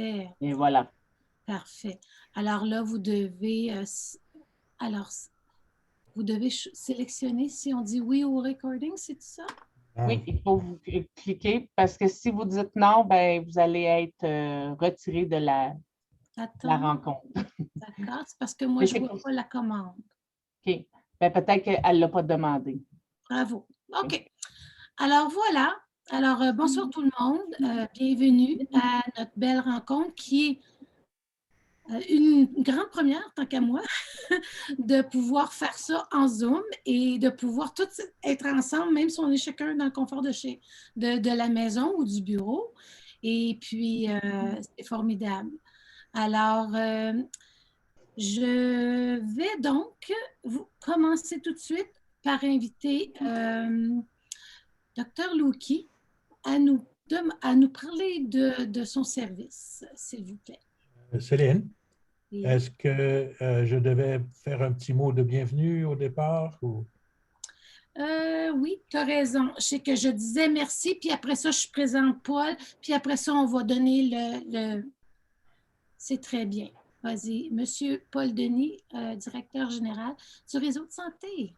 parfait. Et voilà. Parfait. Alors là, vous devez, sélectionner si on dit oui au recording, c'est ça? Oui, il faut vous cliquer parce que si vous dites non, ben, vous allez être retiré de la rencontre. D'accord, c'est parce que moi, Mais je ne vois pas la commande. OK. Ben, peut-être qu'elle ne l'a pas demandé. Bravo. OK. Alors voilà. Alors, bonsoir tout le monde. Bienvenue à notre belle rencontre qui est une grande première, tant qu'à moi, de pouvoir faire ça en Zoom et de pouvoir tous être ensemble, même si on est chacun dans le confort de la maison ou du bureau. Et puis, c'est formidable. Alors, je vais donc vous commencer tout de suite par inviter Dr. Louki à nous parler de son service, s'il vous plaît. Céline, Oui. est-ce que je devais faire un petit mot de bienvenue au départ? Ou... Oui, tu as raison. Je sais que je disais merci, puis après ça, je présente Paul, puis après ça, on va donner le... C'est très bien. Vas-y, Monsieur Paul Denis, directeur général du réseau de santé.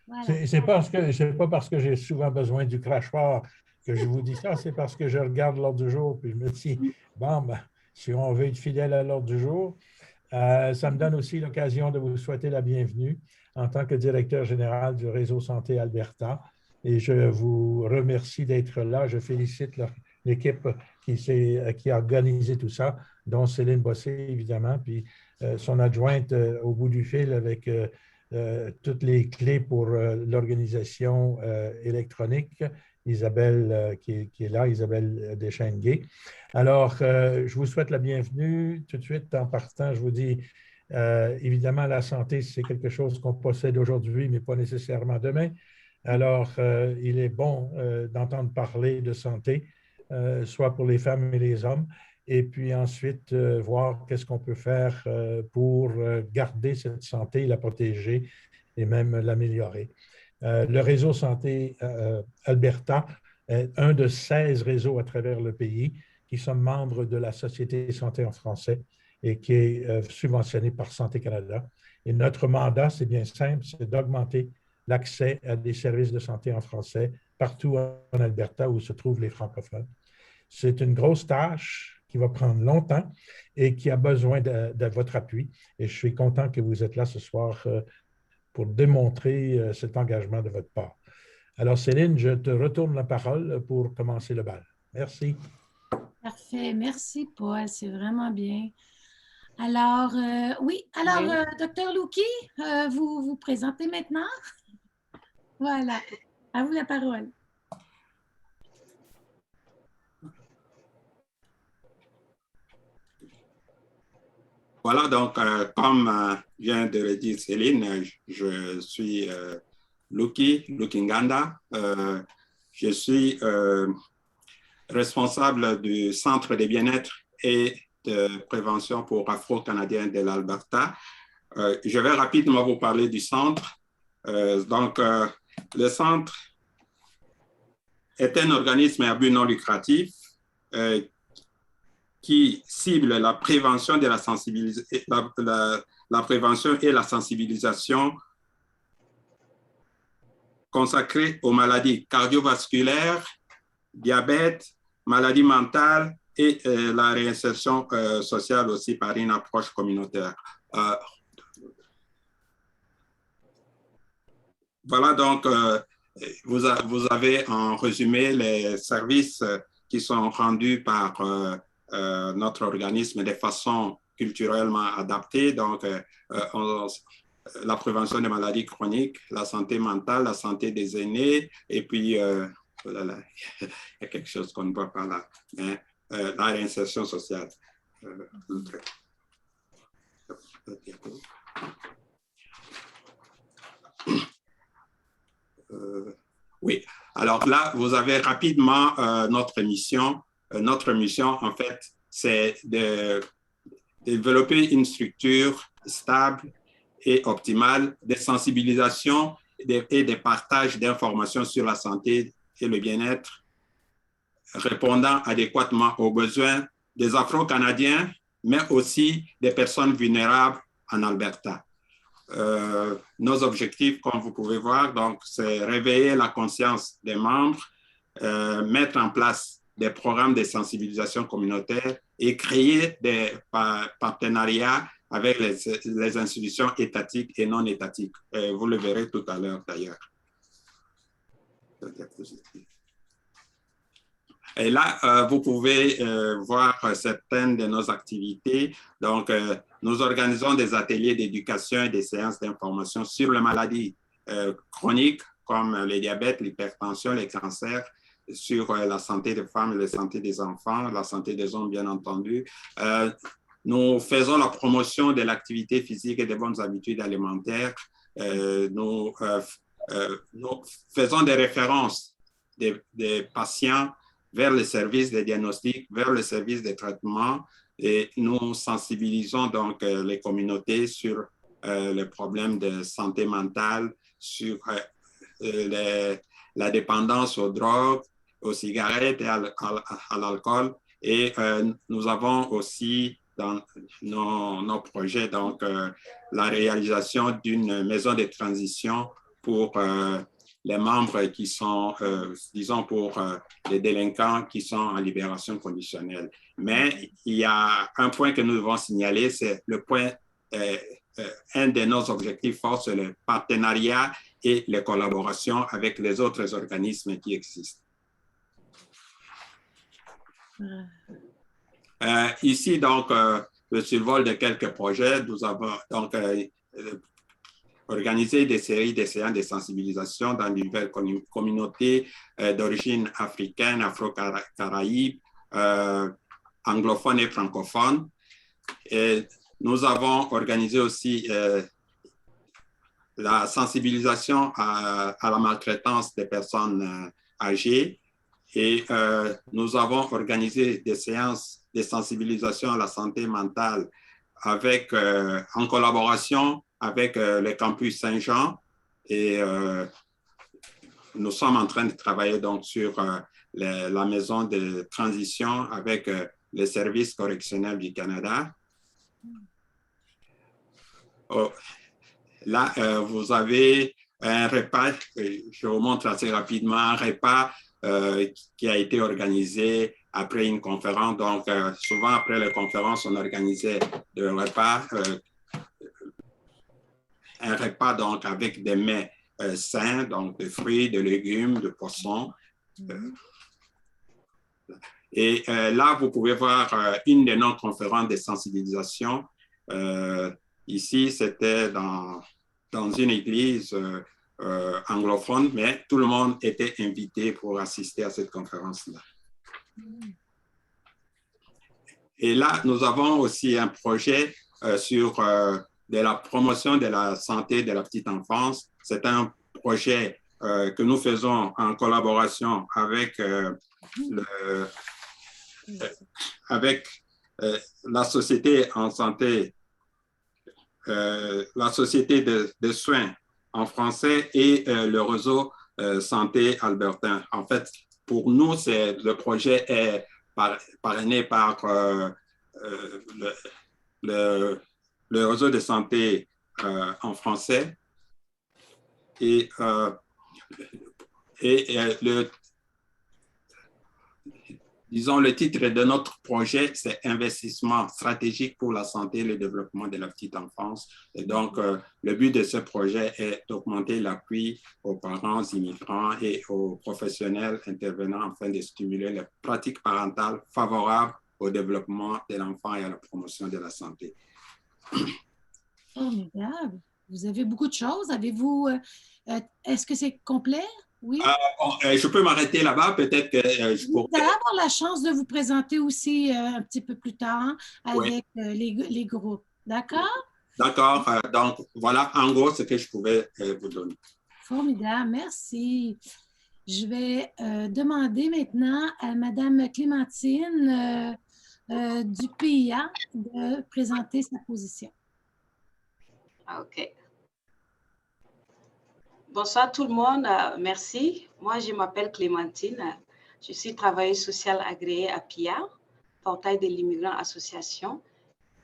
Voilà. C'est pas parce que j'ai souvent besoin du crachoir que je vous dis ça, c'est parce que je regarde l'ordre du jour puis je me dis, bon, ben, si on veut être fidèle à l'ordre du jour, ça me donne aussi l'occasion de vous souhaiter la bienvenue en tant que directeur général du réseau Santé Alberta. Et je vous remercie d'être là. Je félicite l'équipe qui a organisé tout ça, dont Céline Bossé, évidemment, puis son adjointe au bout du fil avec toutes les clés pour l'organisation électronique, Isabelle qui est là, Isabelle Deschênes-Gay. Alors, je vous souhaite la bienvenue. Tout de suite, en partant, je vous dis, évidemment, la santé, c'est quelque chose qu'on possède aujourd'hui, mais pas nécessairement demain. Alors, il est bon d'entendre parler de santé, soit pour les femmes et les hommes, et puis ensuite voir qu'est-ce qu'on peut faire pour garder cette santé, la protéger et même l'améliorer. Le réseau Santé Alberta est un de 16 réseaux à travers le pays qui sont membres de la Société Santé en français et qui est subventionné par Santé Canada. Et notre mandat, c'est bien simple, c'est d'augmenter l'accès à des services de santé en français partout en Alberta où se trouvent les francophones. C'est une grosse tâche qui va prendre longtemps et qui a besoin de votre appui. Et je suis content que vous êtes là ce soir pour démontrer cet engagement de votre part. Alors, Céline, je te retourne la parole pour commencer le bal. Merci. Parfait. Merci, Paul. C'est vraiment bien. Alors, Dr. Louki, vous vous présentez maintenant. Voilà. À vous la parole. Voilà, donc, comme vient de le dire Céline, je suis Louki Nganda. Je suis responsable du Centre de bien-être et de prévention pour Afro-Canadiens de l'Alberta. Je vais rapidement vous parler du centre. Le centre est un organisme à but non lucratif qui cible la prévention de la prévention et la sensibilisation consacrée aux maladies cardiovasculaires, diabète, maladies mentales et la réinsertion sociale aussi par une approche communautaire. Voilà donc, vous avez en résumé les services qui sont rendus par notre organisme de façon culturellement adaptée. Donc, la prévention des maladies chroniques, la santé mentale, la santé des aînés, et puis, oh là là, il y a quelque chose qu'on ne voit pas là, mais, la réinsertion sociale. Oui, alors là, vous avez rapidement notre mission. Notre mission, en fait, c'est de développer une structure stable et optimale de sensibilisation et de partage d'informations sur la santé et le bien-être, répondant adéquatement aux besoins des Afro-Canadiens, mais aussi des personnes vulnérables en Alberta. Nos objectifs, comme vous pouvez voir, donc, c'est réveiller la conscience des membres, mettre en place des programmes de sensibilisation communautaire et créer des partenariats avec les institutions étatiques et non étatiques. Vous le verrez tout à l'heure d'ailleurs. Et là, vous pouvez voir certaines de nos activités. Donc, nous organisons des ateliers d'éducation et des séances d'information sur les maladies chroniques comme le diabète, l'hypertension, les cancers, sur la santé des femmes, la santé des enfants, la santé des hommes, bien entendu. Nous faisons la promotion de l'activité physique et des bonnes habitudes alimentaires. Nous faisons des références des patients vers le service de diagnostic, vers le service de traitement, et nous sensibilisons donc les communautés sur les problèmes de santé mentale, sur la dépendance aux drogues, aux cigarettes et à l'alcool. Et nous avons aussi dans nos projets donc, la réalisation d'une maison de transition pour les membres qui sont, disons, pour les délinquants qui sont en libération conditionnelle. Mais il y a un point que nous devons signaler, c'est le point, un de nos objectifs forts, c'est le partenariat et les collaborations avec les autres organismes qui existent. Ici, donc, le survol de quelques projets, nous avons donc organisé des séries de séances de sensibilisation dans de nouvelles communautés d'origine africaine, afro-caraïbe, anglophones et francophones. Et nous avons organisé aussi la sensibilisation à la maltraitance des personnes âgées. Et nous avons organisé des séances de sensibilisation à la santé mentale avec, en collaboration avec le campus Saint-Jean. Et nous sommes en train de travailler donc sur la maison de transition avec le service correctionnel du Canada. Oh, là, vous avez un repas, je vous montre assez rapidement, un repas qui a été organisé après une conférence. Donc, souvent après les conférences, on organisait des repas, un repas donc avec des mets sains, donc de fruits, de légumes, de poissons. Et là, vous pouvez voir une de nos conférences de sensibilisation. Ici, c'était dans une église anglophone, mais tout le monde était invité pour assister à cette conférence-là. Et là, nous avons aussi un projet sur de la promotion de la santé de la petite enfance. C'est un projet que nous faisons en collaboration avec, la société en santé, la société de soins en français et le réseau santé albertain. En fait, pour nous, le projet est parrainé par le réseau de santé en français et disons, le titre de notre projet, c'est « Investissement stratégique pour la santé et le développement de la petite enfance ». Et donc, le but de ce projet est d'augmenter l'appui aux parents immigrants et aux professionnels intervenants afin de stimuler les pratiques parentales favorables au développement de l'enfant et à la promotion de la santé. Formidable. Vous avez beaucoup de choses. Avez-vous... est-ce que c'est complet? Oui. Bon, je peux m'arrêter là-bas, peut-être que je pourrais... Vous allez avoir la chance de vous présenter aussi un petit peu plus tard avec les groupes. D'accord? D'accord. Donc, voilà en gros ce que je pouvais vous donner. Formidable. Merci. Je vais demander maintenant à Mme Clémentine du PIA de présenter sa position. OK. Bonsoir tout le monde, merci. Moi, je m'appelle Clémentine, je suis travailleuse sociale agréée à PIA, Portail de l'immigrant association,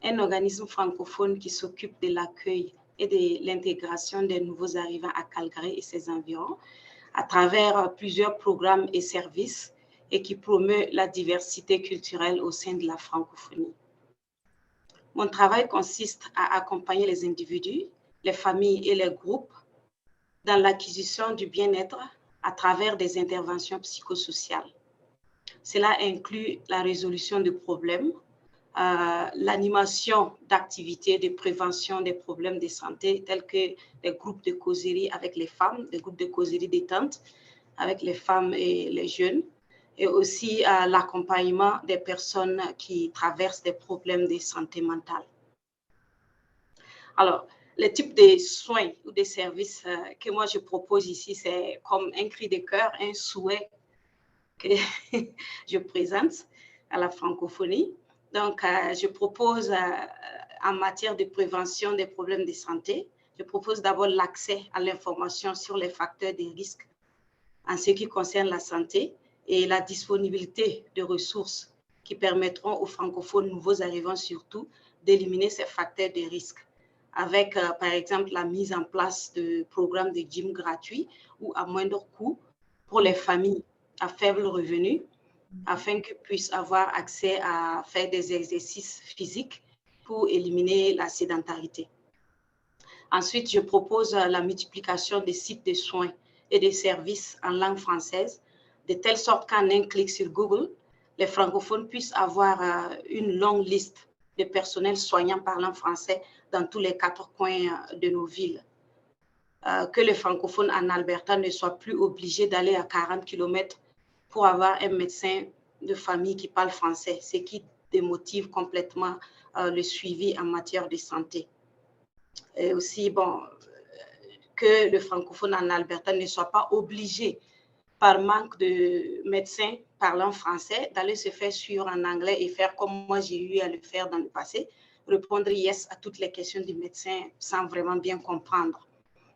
un organisme francophone qui s'occupe de l'accueil et de l'intégration des nouveaux arrivants à Calgary et ses environs à travers plusieurs programmes et services et qui promeut la diversité culturelle au sein de la francophonie. Mon travail consiste à accompagner les individus, les familles et les groupes dans l'acquisition du bien-être à travers des interventions psychosociales. Cela inclut la résolution de problèmes, l'animation d'activités de prévention des problèmes de santé tels que des groupes de causerie avec les femmes, des groupes de causerie détente avec les femmes et les jeunes, et aussi l'accompagnement des personnes qui traversent des problèmes de santé mentale. Alors, le type de soins ou de services que moi je propose ici, c'est comme un cri de cœur, un souhait que je présente à la francophonie. Donc, je propose en matière de prévention des problèmes de santé, je propose d'abord l'accès à l'information sur les facteurs de risque en ce qui concerne la santé et la disponibilité de ressources qui permettront aux francophones nouveaux arrivants surtout d'éliminer ces facteurs de risque avec, par exemple, la mise en place de programmes de gym gratuits ou à moindre coût pour les familles à faible revenu afin qu'ils puissent avoir accès à faire des exercices physiques pour éliminer la sédentarité. Ensuite, je propose la multiplication des sites de soins et des services en langue française, de telle sorte qu'en un clic sur Google, les francophones puissent avoir une longue liste de personnels soignants parlant français dans tous les 4 coins de nos villes. Que les francophones en Alberta ne soient plus obligés d'aller à 40 km pour avoir un médecin de famille qui parle français, ce qui démotive complètement le suivi en matière de santé. Et aussi, bon, que le francophone en Alberta ne soit pas obligé, par manque de médecins parlant français, d'aller se faire suivre en anglais et faire comme moi j'ai eu à le faire dans le passé, répondre yes à toutes les questions du médecin sans vraiment bien comprendre.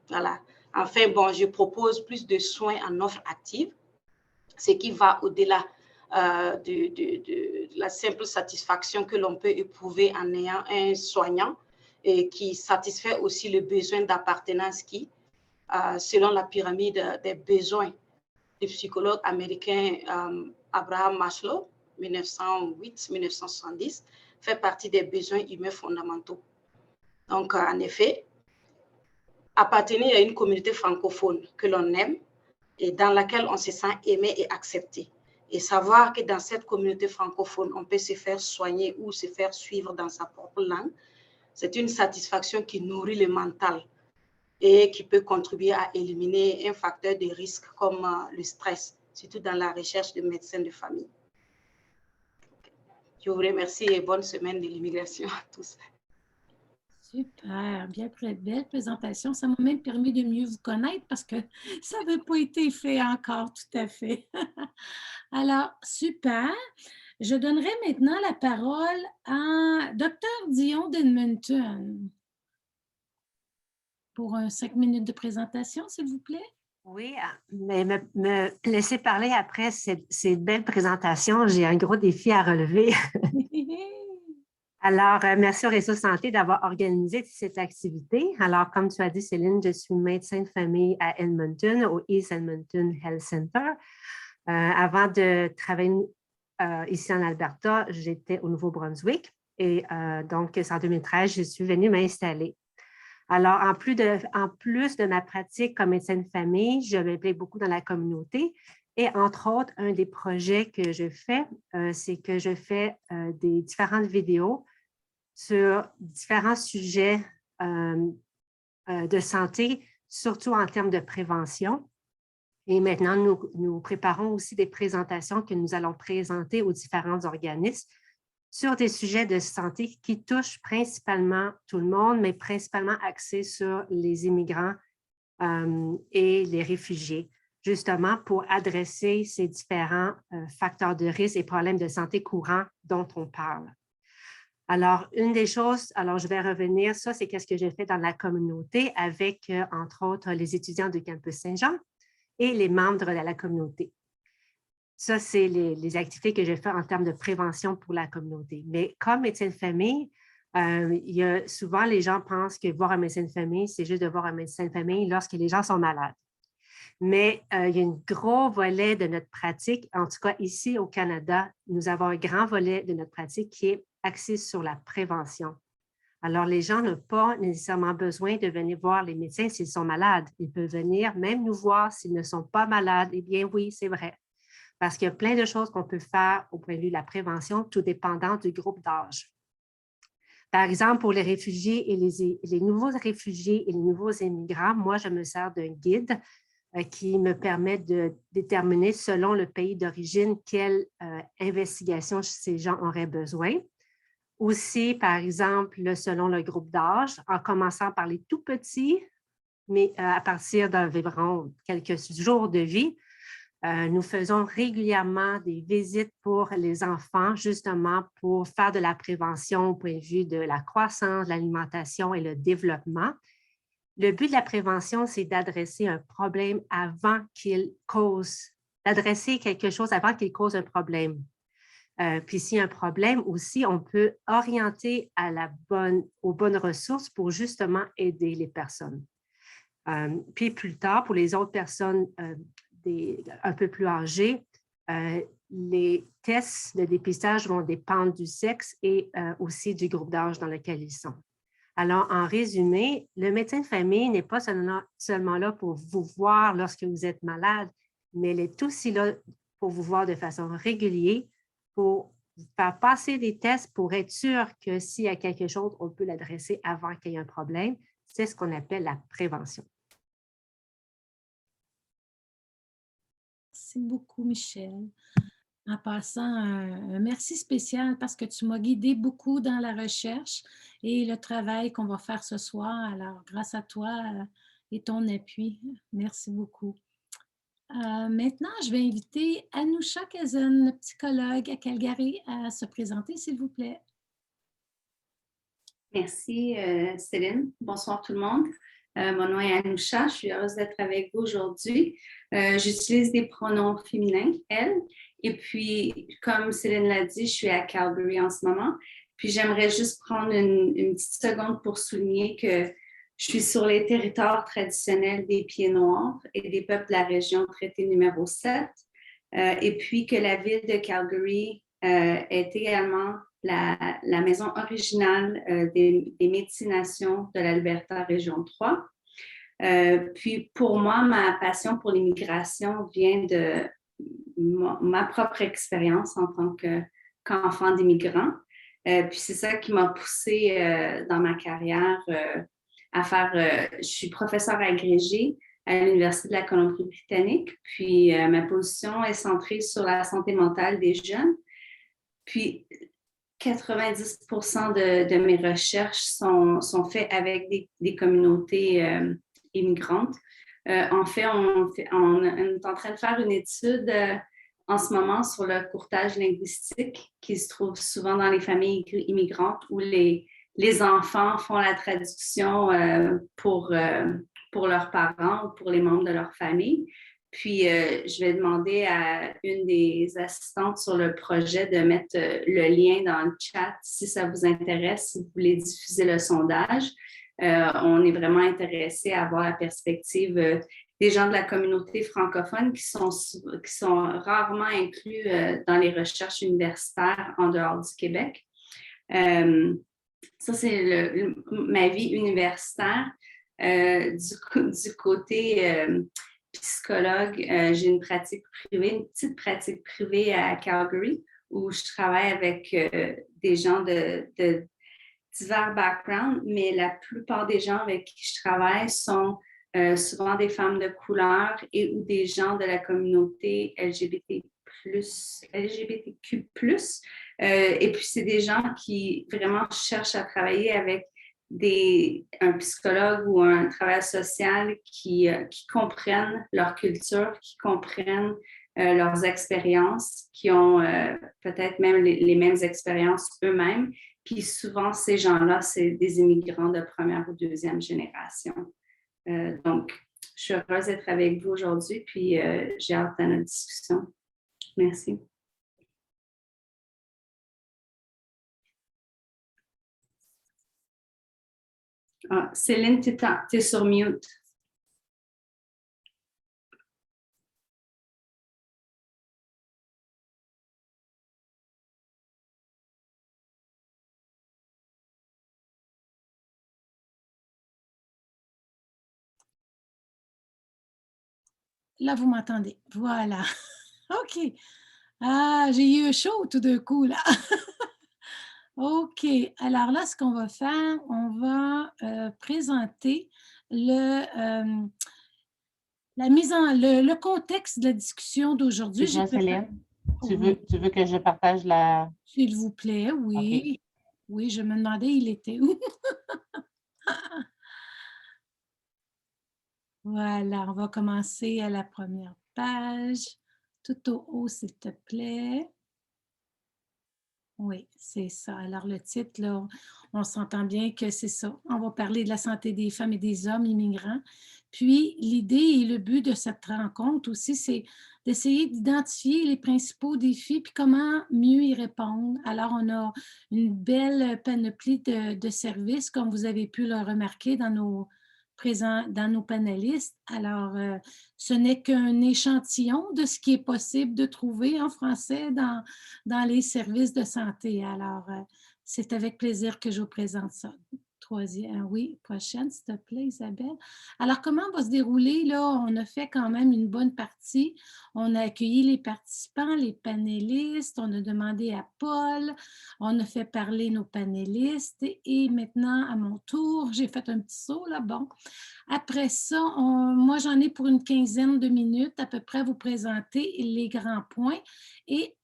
Voilà. Enfin, bon, je propose plus de soins en offre active, ce qui va au-delà de la simple satisfaction que l'on peut éprouver en ayant un soignant et qui satisfait aussi le besoin d'appartenance qui, selon la pyramide des besoins du psychologue américain Abraham Maslow, 1908-1970, fait partie des besoins humains fondamentaux. Donc, en effet, appartenir à une communauté francophone que l'on aime et dans laquelle on se sent aimé et accepté. Et savoir que dans cette communauté francophone, on peut se faire soigner ou se faire suivre dans sa propre langue, c'est une satisfaction qui nourrit le mental et qui peut contribuer à éliminer un facteur de risque comme le stress, surtout dans la recherche de médecins de famille. Je vous remercie et bonne semaine de l'immigration à tous. Super, bien belle présentation. Ça m'a même permis de mieux vous connaître parce que ça n'avait pas été fait encore tout à fait. Alors, super. Je donnerai maintenant la parole à Dr. Dion d'Edmonton pour 5 minutes de présentation, s'il vous plaît. Oui, mais me laisser parler après ces belles présentations. J'ai un gros défi à relever. Alors, merci au Réseau Santé d'avoir organisé cette activité. Alors, comme tu as dit, Céline, je suis médecin de famille à Edmonton, au East Edmonton Health Center. Avant de travailler ici en Alberta, j'étais au Nouveau-Brunswick et donc, en 2013, je suis venue m'installer. Alors, en plus de ma pratique comme médecin de famille, je m'implique beaucoup dans la communauté. Et entre autres, un des projets que je fais, c'est que je fais des différentes vidéos sur différents sujets de santé, surtout en termes de prévention. Et maintenant, nous préparons aussi des présentations que nous allons présenter aux différents organismes sur des sujets de santé qui touchent principalement tout le monde, mais principalement axés sur les immigrants et les réfugiés, justement pour adresser ces différents facteurs de risque et problèmes de santé courants dont on parle. Alors, une des choses, alors je vais revenir, ça c'est qu'est-ce que j'ai fait dans la communauté avec, entre autres, les étudiants du campus Saint-Jean et les membres de la communauté. Ça, c'est les activités que je fais en termes de prévention pour la communauté. Mais comme médecin de famille, souvent les gens pensent que voir un médecin de famille, c'est juste de voir un médecin de famille lorsque les gens sont malades. Mais il y a un gros volet de notre pratique. En tout cas, ici au Canada, nous avons un grand volet de notre pratique qui est axé sur la prévention. Alors, les gens n'ont pas nécessairement besoin de venir voir les médecins s'ils sont malades. Ils peuvent venir même nous voir s'ils ne sont pas malades. Eh bien, oui, c'est vrai. Parce qu'il y a plein de choses qu'on peut faire au point de vue de la prévention, tout dépendant du groupe d'âge. Par exemple, pour les réfugiés et les nouveaux réfugiés et les nouveaux immigrants, moi, je me sers d'un guide qui me permet de déterminer, selon le pays d'origine, quelle investigation ces gens auraient besoin. Aussi, par exemple, selon le groupe d'âge, en commençant par les tout petits, mais à partir d'environ quelques jours de vie, nous faisons régulièrement des visites pour les enfants, justement pour faire de la prévention au point de vue de la croissance, l'alimentation et le développement. Le but de la prévention, c'est d'adresser un problème avant qu'il cause, d'adresser quelque chose avant qu'il cause un problème. Puis s'il y a un problème aussi, on peut orienter aux bonnes ressources pour justement aider les personnes. Puis plus tard, pour les autres personnes un peu plus âgées, les tests de dépistage vont dépendre du sexe et aussi du groupe d'âge dans lequel ils sont. Alors, en résumé, le médecin de famille n'est pas seulement là pour vous voir lorsque vous êtes malade, mais il est aussi là pour vous voir de façon régulière, pour faire passer des tests pour être sûr que s'il y a quelque chose, on peut l'adresser avant qu'il y ait un problème. C'est ce qu'on appelle la prévention. Merci beaucoup, Michèle. En passant, un merci spécial parce que tu m'as guidé beaucoup dans la recherche et le travail qu'on va faire ce soir. Alors, grâce à toi et ton appui, merci beaucoup. Maintenant, je vais inviter Anoucha Kazan, psychologue à Calgary, à se présenter, s'il vous plaît. Merci, Céline. Bonsoir tout le monde. Mon nom est Anoucha. Je suis heureuse d'être avec vous aujourd'hui. J'utilise des pronoms féminins, elle. Et puis, comme Céline l'a dit, je suis à Calgary en ce moment. Puis, j'aimerais juste prendre une petite seconde pour souligner que je suis sur les territoires traditionnels des Pieds-Noirs et des peuples de la région traité numéro 7. Et puis que la ville de Calgary est également la maison originale des Métis-Nations de l'Alberta, région 3. Puis pour moi, ma passion pour l'immigration vient de ma propre expérience en tant qu'enfant d'immigrant. Puis c'est ça qui m'a poussée dans ma carrière à faire... je suis professeure agrégée à l'Université de la Colombie-Britannique. Puis ma position est centrée sur la santé mentale des jeunes. Puis 90% de mes recherches sont faites avec des communautés immigrantes. En fait, on est en train de faire une étude en ce moment sur le courtage linguistique qui se trouve souvent dans les familles immigrantes où les enfants font la traduction pour leurs parents ou pour les membres de leur famille. Puis, je vais demander à une des assistantes sur le projet de mettre le lien dans le chat si ça vous intéresse, si vous voulez diffuser le sondage. On est vraiment intéressé à avoir la perspective des gens de la communauté francophone qui sont rarement inclus dans les recherches universitaires en dehors du Québec. Ça, c'est ma vie universitaire. Du côté psychologue, j'ai une petite pratique privée à Calgary où je travaille avec des gens de divers backgrounds, mais la plupart des gens avec qui je travaille sont souvent des femmes de couleur et ou des gens de la communauté LGBTQ+. Et puis, c'est des gens qui vraiment cherchent à travailler avec un psychologue ou un travailleur social qui comprennent leur culture, qui comprennent leurs expériences, qui ont peut-être même les mêmes expériences eux-mêmes. Puis souvent, ces gens-là, c'est des immigrants de première ou deuxième génération. Donc, je suis heureuse d'être avec vous aujourd'hui, puis j'ai hâte à notre discussion. Merci. Ah, Céline, tu es sur mute. Là, vous m'entendez. Voilà. OK. Ah, j'ai eu chaud tout d'un coup, là. OK. Alors là, ce qu'on va faire, on va présenter le contexte de la discussion d'aujourd'hui. Excuse-moi, Céline, tu Oui, veux que je partage la... s'il vous plaît, oui. OK. Oui, je me demandais, il était où? Voilà, on va commencer à la première page. Tout au haut, s'il te plaît. Oui, c'est ça. Alors, le titre, là, on s'entend bien que c'est ça. On va parler de la santé des femmes et des hommes immigrants. Puis, l'idée et le but de cette rencontre aussi, c'est d'essayer d'identifier les principaux défis puis comment mieux y répondre. Alors, on a une belle panoplie de services, comme vous avez pu le remarquer dans nos panélistes. Alors, ce n'est qu'un échantillon de ce qui est possible de trouver en français dans les services de santé. Alors, c'est avec plaisir que je vous présente ça. Troisième, oui, prochaine, s'il te plaît, Isabelle. Alors, comment va se dérouler? Là, on a fait quand même une bonne partie. On a accueilli les participants, les panélistes, on a demandé à Paul, on a fait parler nos panélistes et maintenant, à mon tour, j'ai fait un petit saut là, bon. Après ça, moi, j'en ai pour une quinzaine de minutes à peu près à vous présenter les grands points et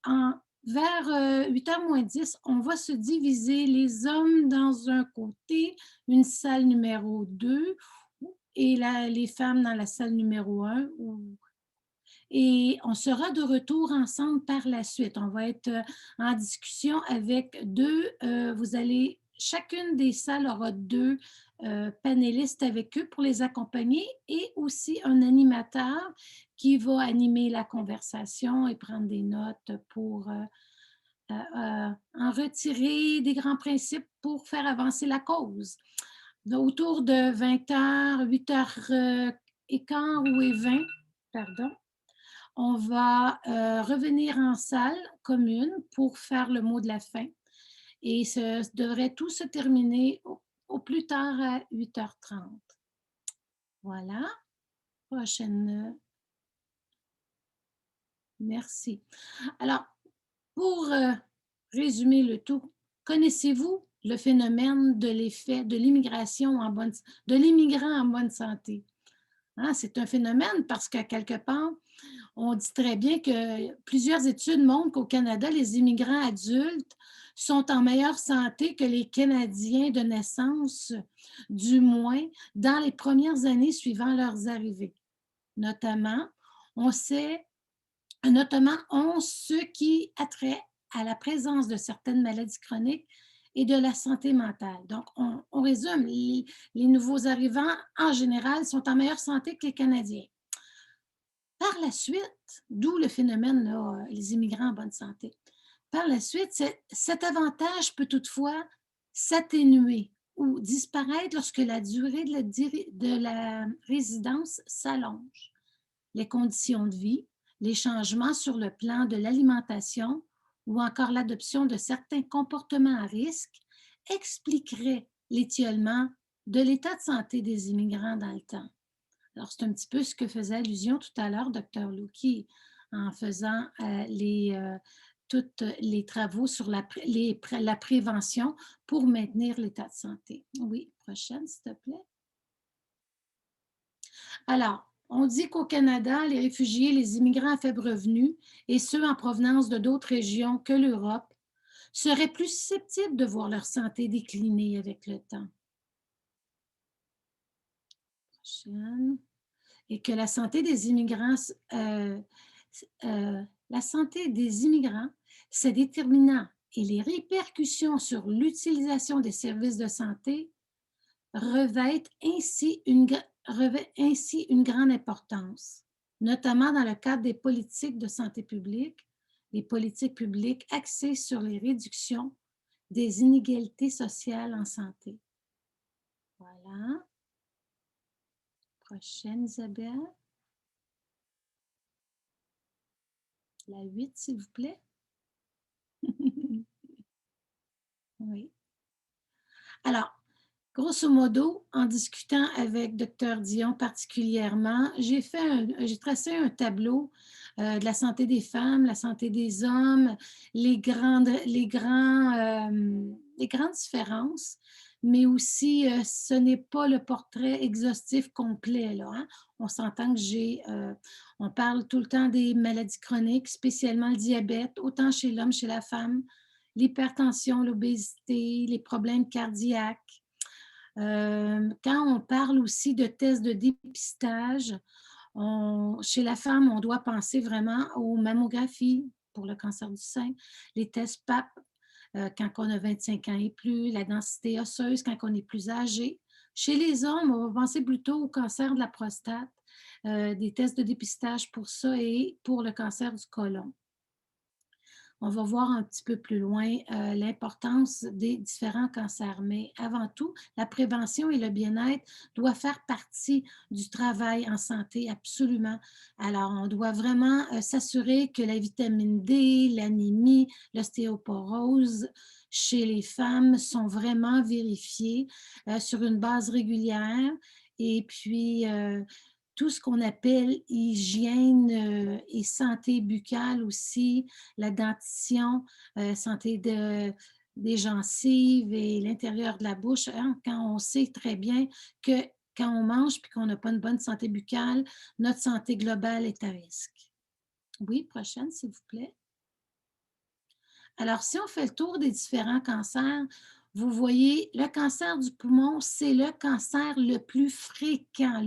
vers 8h moins 10, on va se diviser les hommes dans un côté, une salle numéro 2 et les femmes dans la salle numéro 1. Et on sera de retour ensemble par la suite. On va être en discussion avec chacune des salles aura deux panélistes avec eux pour les accompagner et aussi un animateur qui va animer la conversation et prendre des notes pour en retirer des grands principes pour faire avancer la cause. Autour de 20h, 8h15 ou 20, pardon, on va revenir en salle commune pour faire le mot de la fin. Et ça devrait tout se terminer au plus tard à 8h30. Voilà. Prochaine. Merci. Alors, pour résumer le tout, connaissez-vous le phénomène de l'effet de l'immigrant en bonne santé? Hein, c'est un phénomène parce qu'à quelque part, on dit très bien que plusieurs études montrent qu'au Canada, les immigrants adultes sont en meilleure santé que les Canadiens de naissance, du moins dans les premières années suivant leurs arrivées. Notamment, on ce qui a trait à la présence de certaines maladies chroniques et de la santé mentale. Donc, on résume, les nouveaux arrivants, en général, sont en meilleure santé que les Canadiens. Par la suite, d'où le phénomène, là, les immigrants en bonne santé. Par la suite, cet avantage peut toutefois s'atténuer ou disparaître lorsque la durée de la résidence s'allonge. Les conditions de vie, les changements sur le plan de l'alimentation ou encore l'adoption de certains comportements à risque expliqueraient l'étiolement de l'état de santé des immigrants dans le temps. Alors, c'est un petit peu ce que faisait allusion tout à l'heure Dr. Louki en faisant tous les travaux sur la prévention pour maintenir l'état de santé. Oui, prochaine, s'il te plaît. Alors, on dit qu'au Canada, les réfugiés, les immigrants à faible revenu et ceux en provenance de d'autres régions que l'Europe seraient plus susceptibles de voir leur santé décliner avec le temps. Prochaine. Et que la santé des immigrants, ses déterminants et les répercussions sur l'utilisation des services de santé revêtent ainsi une grande importance, notamment dans le cadre des politiques de santé publique, les politiques publiques axées sur les réductions des inégalités sociales en santé. Voilà. Prochaine, Isabelle. La 8, s'il vous plaît. Oui. Alors, grosso modo, en discutant avec Dr Dion particulièrement, j'ai tracé un tableau de la santé des femmes, la santé des hommes, les grandes différences, mais aussi ce n'est pas le portrait exhaustif complet, là, hein? On s'entend que on parle tout le temps des maladies chroniques, spécialement le diabète, autant chez l'homme, chez la femme, l'hypertension, l'obésité, les problèmes cardiaques. Quand on parle aussi de tests de dépistage, chez la femme, on doit penser vraiment aux mammographies pour le cancer du sein, les tests PAP quand on a 25 ans et plus, la densité osseuse quand on est plus âgé. Chez les hommes, on va penser plutôt au cancer de la prostate, des tests de dépistage pour ça et pour le cancer du côlon. On va voir un petit peu plus loin l'importance des différents cancers. Mais avant tout, la prévention et le bien-être doivent faire partie du travail en santé, absolument. Alors, on doit vraiment s'assurer que la vitamine D, l'anémie, l'ostéoporose chez les femmes sont vraiment vérifiées sur une base régulière. Et puis, tout ce qu'on appelle hygiène et santé buccale aussi, la dentition, santé des gencives et l'intérieur de la bouche, hein, quand on sait très bien que quand on mange et qu'on n'a pas une bonne santé buccale, notre santé globale est à risque. Oui, prochaine, s'il vous plaît. Alors, si on fait le tour des différents cancers, vous voyez, le cancer du poumon, c'est le cancer le plus fréquent,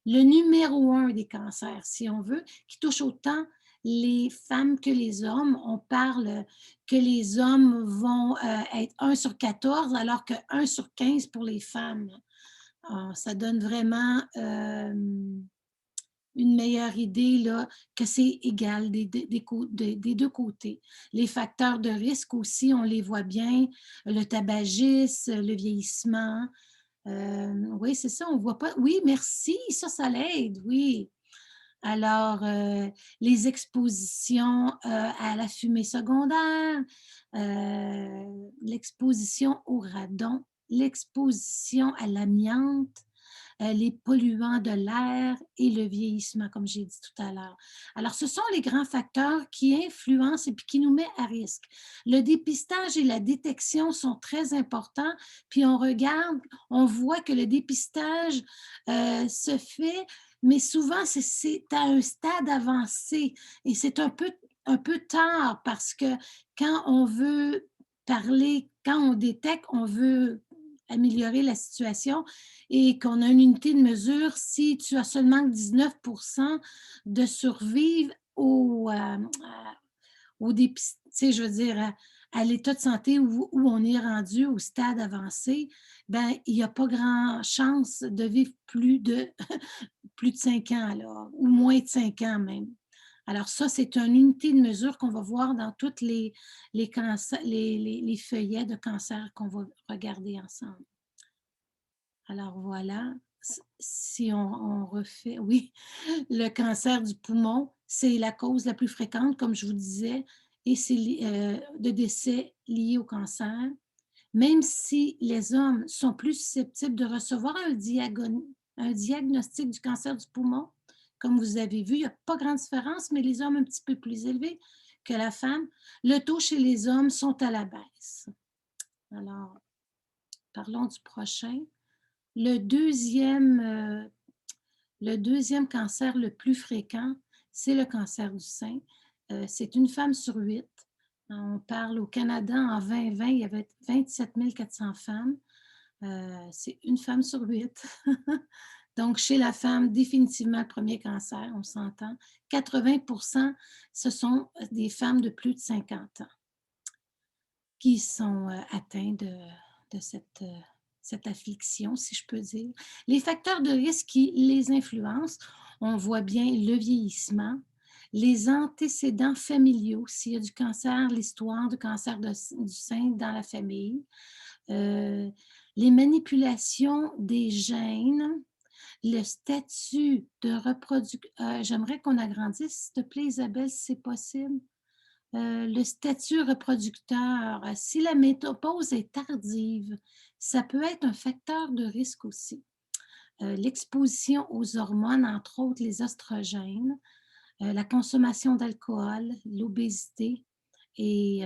le numéro 1 des cancers, si on veut, qui touche autant les femmes que les hommes. On parle que les hommes vont être 1 sur 14, alors que 1 sur 15 pour les femmes. Alors, ça donne vraiment une meilleure idée là, que c'est égal des deux côtés. Les facteurs de risque aussi, on les voit bien, le tabagisme, le vieillissement. Oui, c'est ça, on ne voit pas. Oui, merci, ça l'aide, oui. Alors, les expositions à la fumée secondaire, l'exposition au radon, l'exposition à l'amiante, les polluants de l'air et le vieillissement, comme j'ai dit tout à l'heure. Alors, ce sont les grands facteurs qui influencent et puis qui nous mettent à risque. Le dépistage et la détection sont très importants, puis on regarde, on voit que le dépistage se fait, mais souvent, c'est à un stade avancé et c'est un peu tard parce que quand on veut parler, quand on détecte, on veut améliorer la situation et qu'on a une unité de mesure, si tu as seulement 19% de survivre au dépistage, je veux dire, à l'état de santé où on est rendu au stade avancé, ben il n'y a pas grand chance de vivre plus de 5 ans, alors, ou moins de 5 ans même. Alors ça, c'est une unité de mesure qu'on va voir dans toutes les feuillets de cancer qu'on va regarder ensemble. Alors voilà, si on refait, oui, le cancer du poumon, c'est la cause la plus fréquente, comme je vous disais, et c'est de décès liés au cancer. Même si les hommes sont plus susceptibles de recevoir un diagnostic du cancer du poumon, comme vous avez vu, il n'y a pas grande différence, mais les hommes un petit peu plus élevés que la femme. Le taux chez les hommes sont à la baisse. Alors, parlons du prochain. Le deuxième cancer le plus fréquent, c'est le cancer du sein. C'est une femme sur 8. On parle au Canada, en 2020, il y avait 27 400 femmes. C'est une femme sur 8. Donc, chez la femme, définitivement, le premier cancer, on s'entend. 80%, ce sont des femmes de plus de 50 ans qui sont atteintes de cette affliction, si je peux dire. Les facteurs de risque qui les influencent, on voit bien le vieillissement, les antécédents familiaux, s'il y a du cancer, l'histoire du cancer du sein dans la famille, les manipulations des gènes, le statut de reproducteur. J'aimerais qu'on agrandisse, s'il te plaît, Isabelle, si c'est possible. Le statut reproducteur, si la ménopause est tardive, ça peut être un facteur de risque aussi. L'exposition aux hormones, entre autres les oestrogènes, la consommation d'alcool, l'obésité et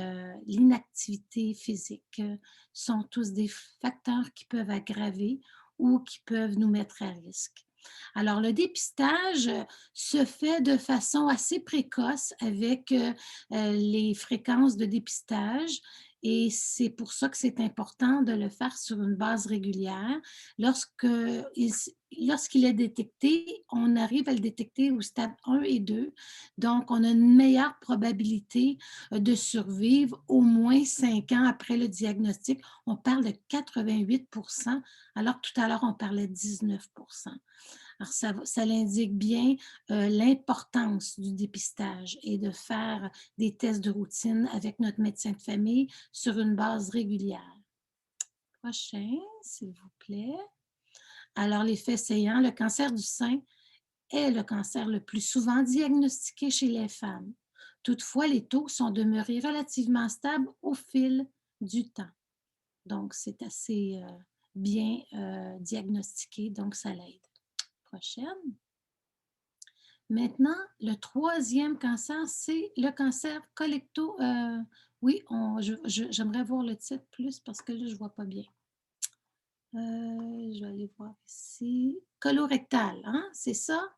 l'inactivité physique sont tous des facteurs qui peuvent aggraver ou qui peuvent nous mettre à risque. Alors, le dépistage se fait de façon assez précoce avec les fréquences de dépistage et c'est pour ça que c'est important de le faire sur une base régulière. Lorsqu'il est détecté, on arrive à le détecter au stade 1 et 2, donc on a une meilleure probabilité de survivre au moins 5 ans après le diagnostic. On parle de 88%, alors que tout à l'heure, on parlait de 19%. Alors, ça l'indique bien l'importance du dépistage et de faire des tests de routine avec notre médecin de famille sur une base régulière. Prochain, s'il vous plaît. Alors, les faits saillants, le cancer du sein est le cancer le plus souvent diagnostiqué chez les femmes. Toutefois, les taux sont demeurés relativement stables au fil du temps. Donc, c'est assez bien diagnostiqué, donc ça l'aide. Prochaine. Maintenant, le troisième cancer, c'est le cancer oui, j'aimerais voir le titre plus parce que là, je ne vois pas bien. Je vais aller voir ici. Colorectal, hein? C'est ça?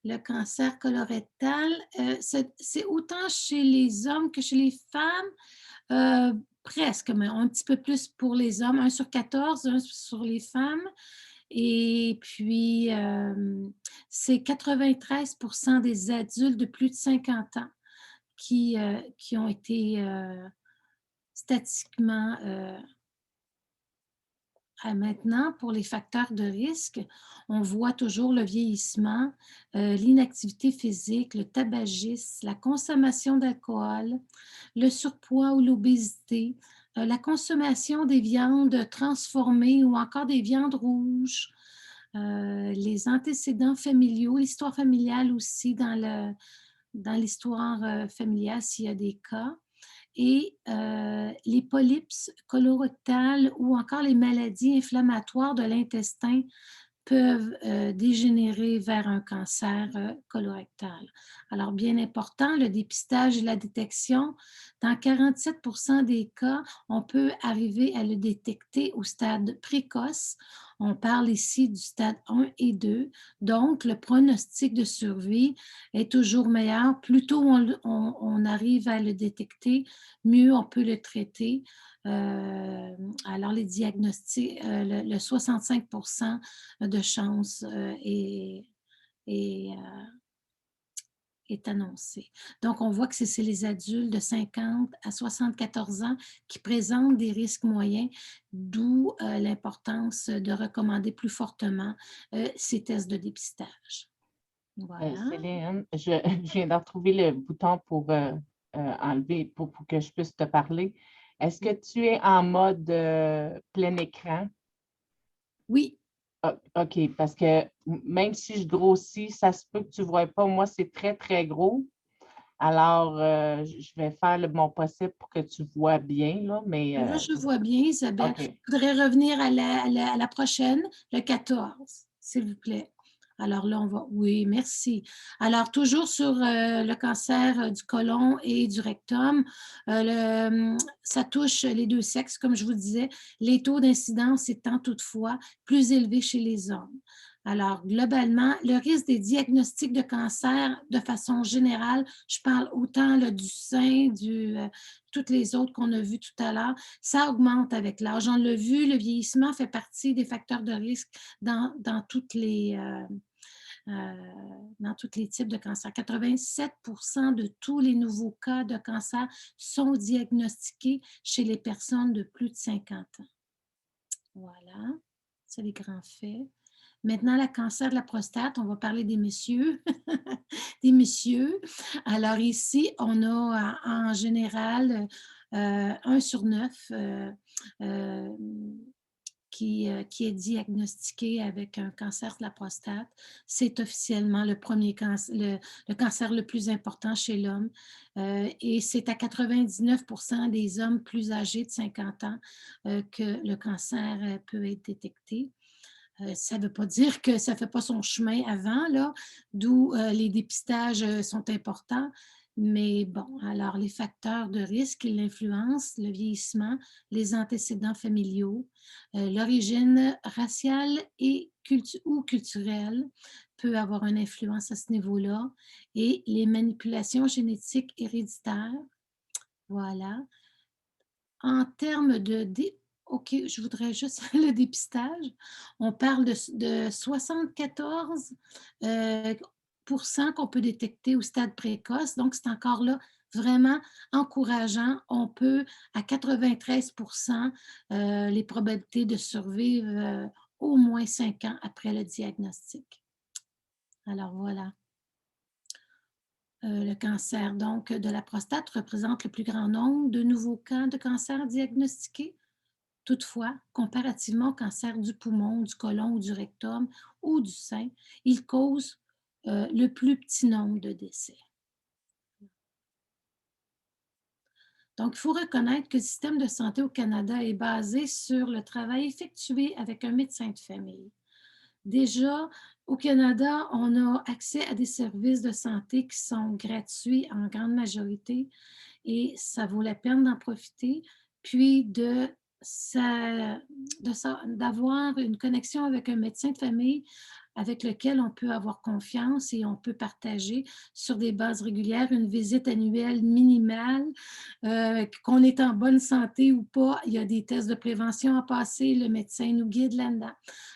Le cancer colorectal, c'est autant chez les hommes que chez les femmes, presque, mais un petit peu plus pour les hommes, 1 sur 14, 1 sur les femmes. Et puis, c'est 93% des adultes de plus de 50 ans qui ont été statistiquement maintenant, pour les facteurs de risque, on voit toujours le vieillissement, l'inactivité physique, le tabagisme, la consommation d'alcool, le surpoids ou l'obésité, la consommation des viandes transformées ou encore des viandes rouges, les antécédents familiaux, l'histoire familiale aussi dans l'histoire familiale s'il y a des cas. Et les polypes colorectales ou encore les maladies inflammatoires de l'intestin peuvent dégénérer vers un cancer colorectal. Alors, bien important, le dépistage et la détection. Dans 47% des cas, on peut arriver à le détecter au stade précoce. On parle ici du stade 1 et 2. Donc, le pronostic de survie est toujours meilleur. Plus tôt on arrive à le détecter, mieux on peut le traiter. Alors, les diagnostics, le 65% de chance est annoncé. Donc, on voit que c'est les adultes de 50 à 74 ans qui présentent des risques moyens, d'où l'importance de recommander plus fortement ces tests de dépistage. Voilà. Céline, je viens de retrouver le bouton pour enlever, pour que je puisse te parler. Est-ce que tu es en mode plein écran? Oui. OK, parce que même si je grossis, ça se peut que tu ne vois pas. Moi, c'est très, très gros. Alors, je vais faire mon possible pour que tu vois bien, là, mais... Là, je vois bien, Isabelle. Okay. Je voudrais revenir à la prochaine, le 14, s'il vous plaît. Alors là, on va... Oui, merci. Alors, toujours sur le cancer du côlon et du rectum, ça touche les deux sexes, comme je vous disais. Les taux d'incidence étant toutefois plus élevés chez les hommes. Alors, globalement, le risque des diagnostics de cancer, de façon générale, je parle autant du sein, toutes les autres qu'on a vues tout à l'heure, ça augmente avec l'âge. On l'a vu, le vieillissement fait partie des facteurs de risque dans tous les types de cancer. 87% de tous les nouveaux cas de cancer sont diagnostiqués chez les personnes de plus de 50 ans. Voilà, c'est les grands faits. Maintenant, le cancer de la prostate, on va parler des messieurs. Des messieurs. Alors ici, on a en général 1 sur 9 qui est diagnostiqué avec un cancer de la prostate. C'est officiellement le premier cancer, le cancer le plus important chez l'homme. Et c'est à 99% des hommes plus âgés de 50 ans que le cancer peut être détecté. Ça ne veut pas dire que ça ne fait pas son chemin avant, là, d'où les dépistages sont importants. Mais bon, alors les facteurs de risque qui l'influencent, le vieillissement, les antécédents familiaux, l'origine raciale ou culturelle peut avoir une influence à ce niveau-là, et les manipulations génétiques héréditaires. Voilà. En termes OK, je voudrais juste le dépistage. On parle de 74 qu'on peut détecter au stade précoce. Donc, c'est encore là vraiment encourageant. On peut, à 93 les probabilités de survivre au moins 5 ans après le diagnostic. Alors, voilà. Le cancer donc de la prostate représente le plus grand nombre de nouveaux cas de cancer diagnostiqués. Toutefois, comparativement au cancer du poumon, du côlon ou du rectum ou du sein, il cause le plus petit nombre de décès. Donc, il faut reconnaître que le système de santé au Canada est basé sur le travail effectué avec un médecin de famille. Déjà, au Canada, on a accès à des services de santé qui sont gratuits en grande majorité et ça vaut la peine d'en profiter, puis d'avoir une connexion avec un médecin de famille avec lequel on peut avoir confiance et on peut partager sur des bases régulières une visite annuelle minimale, qu'on est en bonne santé ou pas. Il y a des tests de prévention à passer, le médecin nous guide là-dedans.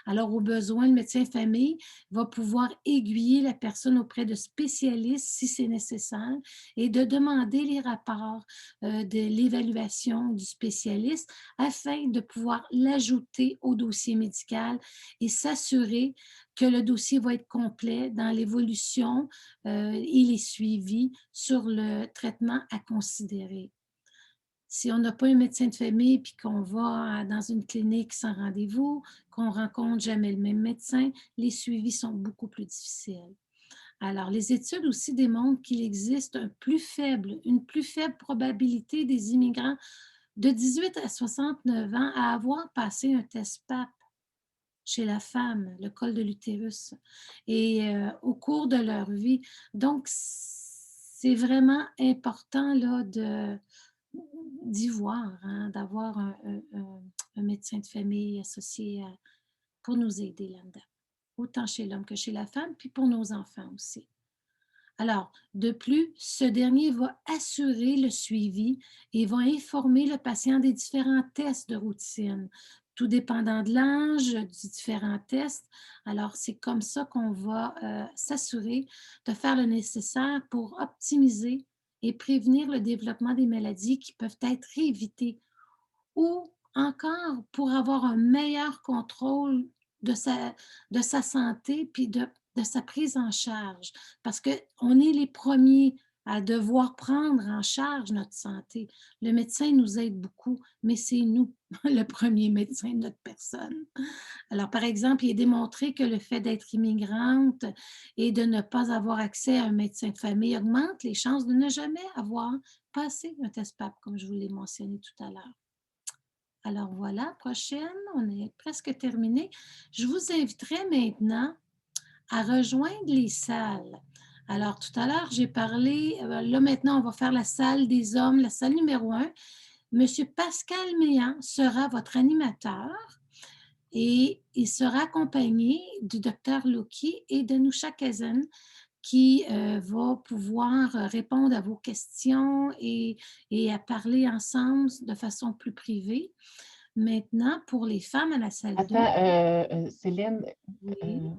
Alors, au besoin, le médecin de famille va pouvoir aiguiller la personne auprès de spécialistes si c'est nécessaire et de demander les rapports de l'évaluation du spécialiste afin de pouvoir l'ajouter au dossier médical et s'assurer que le dossier va être complet dans l'évolution et les suivis sur le traitement à considérer. Si on n'a pas un médecin de famille puis qu'on va dans une clinique sans rendez-vous, qu'on ne rencontre jamais le même médecin, les suivis sont beaucoup plus difficiles. Alors, les études aussi démontrent qu'il existe une plus faible probabilité des immigrants de 18 à 69 ans à avoir passé un test PAP chez la femme, le col de l'utérus, et au cours de leur vie. Donc, c'est vraiment important là, d'y voir, hein, d'avoir un médecin de famille associé pour nous aider là-dedans, autant chez l'homme que chez la femme, puis pour nos enfants aussi. Alors, de plus, ce dernier va assurer le suivi et va informer le patient des différents tests de routine, tout dépendant de l'âge, des différents tests. Alors, c'est comme ça qu'on va s'assurer de faire le nécessaire pour optimiser et prévenir le développement des maladies qui peuvent être évitées ou encore pour avoir un meilleur contrôle de sa santé puis de sa prise en charge. Parce qu'on est les premiers à devoir prendre en charge notre santé. Le médecin nous aide beaucoup, mais c'est nous le premier médecin de notre personne. Alors, par exemple, il est démontré que le fait d'être immigrante et de ne pas avoir accès à un médecin de famille augmente les chances de ne jamais avoir passé un test PAP, comme je vous l'ai mentionné tout à l'heure. Alors voilà, prochaine, on est presque terminé. Je vous inviterai maintenant à rejoindre les salles. Alors, tout à l'heure, j'ai parlé, là maintenant, on va faire la salle des hommes, la salle numéro 1. Monsieur Pascal Méan sera votre animateur et il sera accompagné du docteur Loki et de Nusha Kazen qui va pouvoir répondre à vos questions et à parler ensemble de façon plus privée. Maintenant, pour les femmes à la salle 2. Attends, Céline, Oui.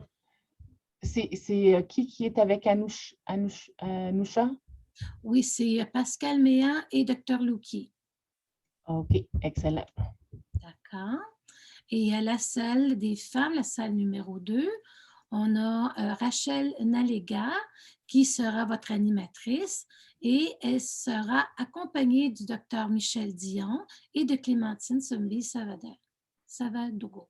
c'est qui est avec Anusha? Oui, c'est Pascal Méan et Dr. Louki. OK, excellent. D'accord. Et à la salle des femmes, la salle numéro 2, on a Rachel Nalega qui sera votre animatrice et elle sera accompagnée du docteur Michel Dion et de Clémentine Savadogo.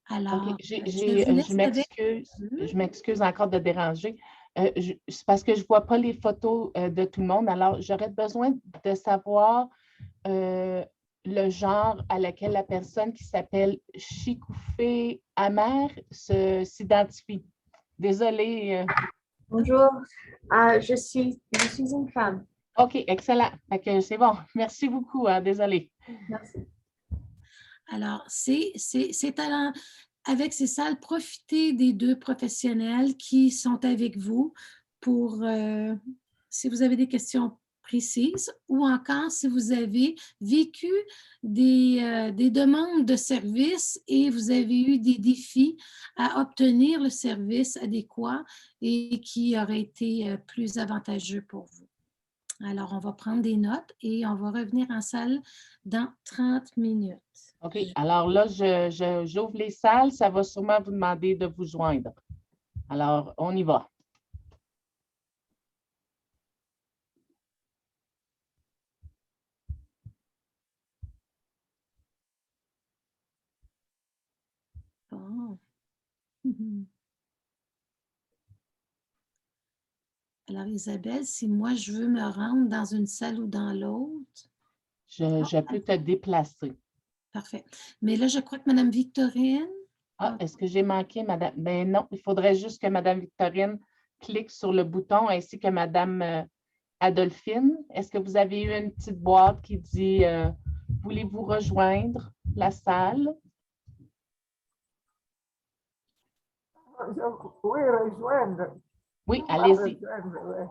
Alors, OK, je vous laisse avec... je m'excuse encore de déranger. C'est parce que je ne vois pas les photos de tout le monde. Alors, j'aurais besoin de savoir le genre à laquelle la personne qui s'appelle Chikoufé Amer s'identifie. Désolée. Bonjour, je suis une femme. OK, excellent. C'est bon. Merci beaucoup. Désolée. Merci. Alors, avec ces salles, profitez des 2 professionnels qui sont avec vous pour, si vous avez des questions précises ou encore si vous avez vécu des demandes de services et vous avez eu des défis à obtenir le service adéquat et qui aurait été plus avantageux pour vous. Alors, on va prendre des notes et on va revenir en salle dans 30 minutes. OK. Alors là, j'ouvre les salles. Ça va sûrement vous demander de vous joindre. Alors, on y va. Bon. Alors, Isabelle, si moi, je veux me rendre dans une salle ou dans l'autre. Je peux te déplacer. Parfait. Mais là, je crois que Mme Victorine... Est-ce que j'ai manqué, Madame? Ben non, il faudrait juste que Mme Victorine clique sur le bouton ainsi que Mme Adolphine. Est-ce que vous avez eu une petite boîte qui dit voulez-vous rejoindre la salle? Oui, rejoindre. Oui, allez-y.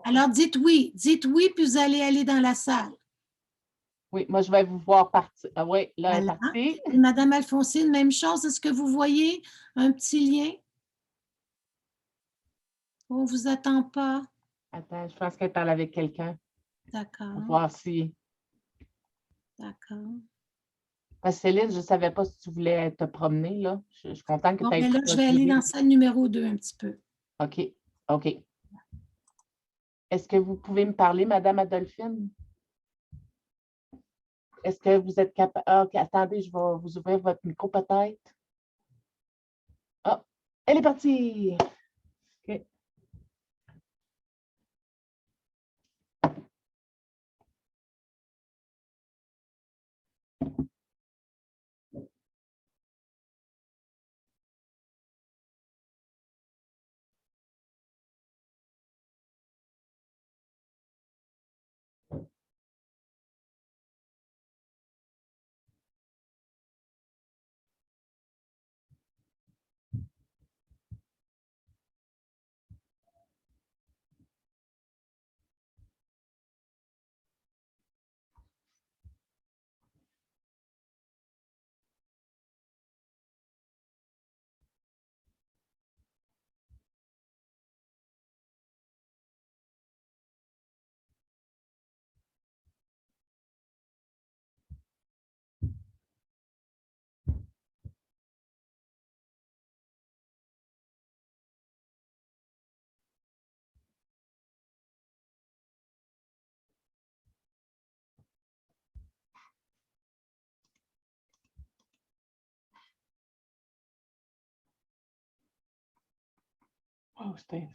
Alors, dites oui, puis vous allez aller dans la salle. Oui, moi, je vais vous voir partir. Ah oui, là, elle est partie. Et Mme Alphonsine, même chose. Est-ce que vous voyez un petit lien? On ne vous attend pas. Attends, je pense qu'elle parle avec quelqu'un. D'accord. On va voir si... D'accord. Céline, je ne savais pas si tu voulais te promener, là. Je suis contente que tu aies là, je vais aller dans la salle numéro 2 un petit peu. OK. OK. Est-ce que vous pouvez me parler, Mme Adolphine? Est-ce que vous êtes capable... OK, attendez, je vais vous ouvrir votre micro peut-être. Ah, elle est partie! OK. Oh, c'était...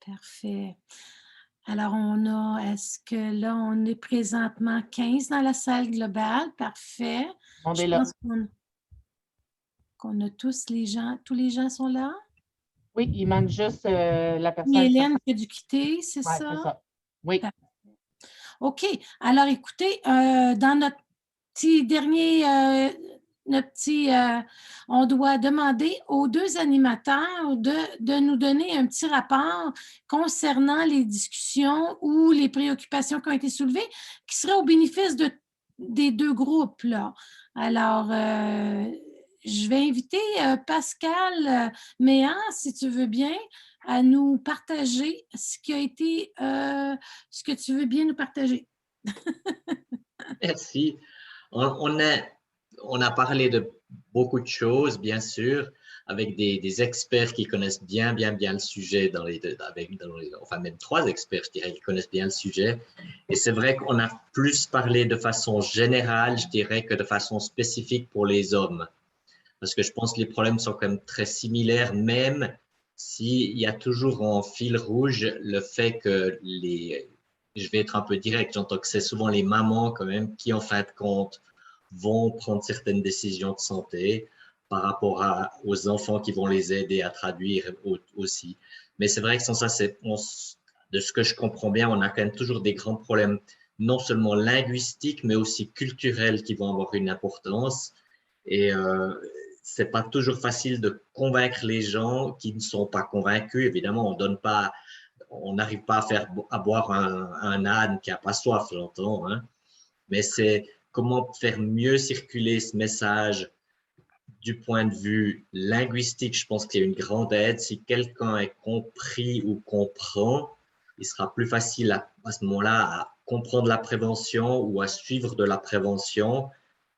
Parfait. Alors, est-ce que là, on est présentement 15 dans la salle globale? Parfait. On Je est là. pense qu'on a tous les gens sont là? Oui, il manque juste la Et personne. Hélène qui a dû quitter, c'est Ouais, ça? c'est ça. Oui. Parfait. OK. Alors, écoutez, dans notre petit dernier, on doit demander aux deux animateurs de nous donner un petit rapport concernant les discussions ou les préoccupations qui ont été soulevées, qui seraient au bénéfice des deux groupes, là. Alors, je vais inviter Pascal Méan, si tu veux bien, à nous partager ce qui a été, ce que tu veux bien nous partager. Merci. On a parlé de beaucoup de choses, bien sûr, avec des experts qui connaissent bien le sujet, enfin même 3 experts, je dirais, qui connaissent bien le sujet. Et c'est vrai qu'on a plus parlé de façon générale, je dirais, que de façon spécifique pour les hommes. Parce que je pense que les problèmes sont quand même très similaires, même s'il y a toujours en fil rouge le fait que je vais être un peu direct, j'entends que c'est souvent les mamans quand même qui, en fin de compte, vont prendre certaines décisions de santé par rapport aux enfants qui vont les aider à traduire aussi. Mais c'est vrai que sans ça, de ce que je comprends bien, on a quand même toujours des grands problèmes, non seulement linguistiques, mais aussi culturels qui vont avoir une importance. Et c'est pas toujours facile de convaincre les gens qui ne sont pas convaincus. Évidemment, on n'arrive pas à boire un âne qui n'a pas soif, j'entends, hein. Mais c'est comment faire mieux circuler ce message du point de vue linguistique. Je pense qu'il y a une grande aide. Si quelqu'un est compris ou comprend, il sera plus facile à ce moment-là à comprendre la prévention ou à suivre de la prévention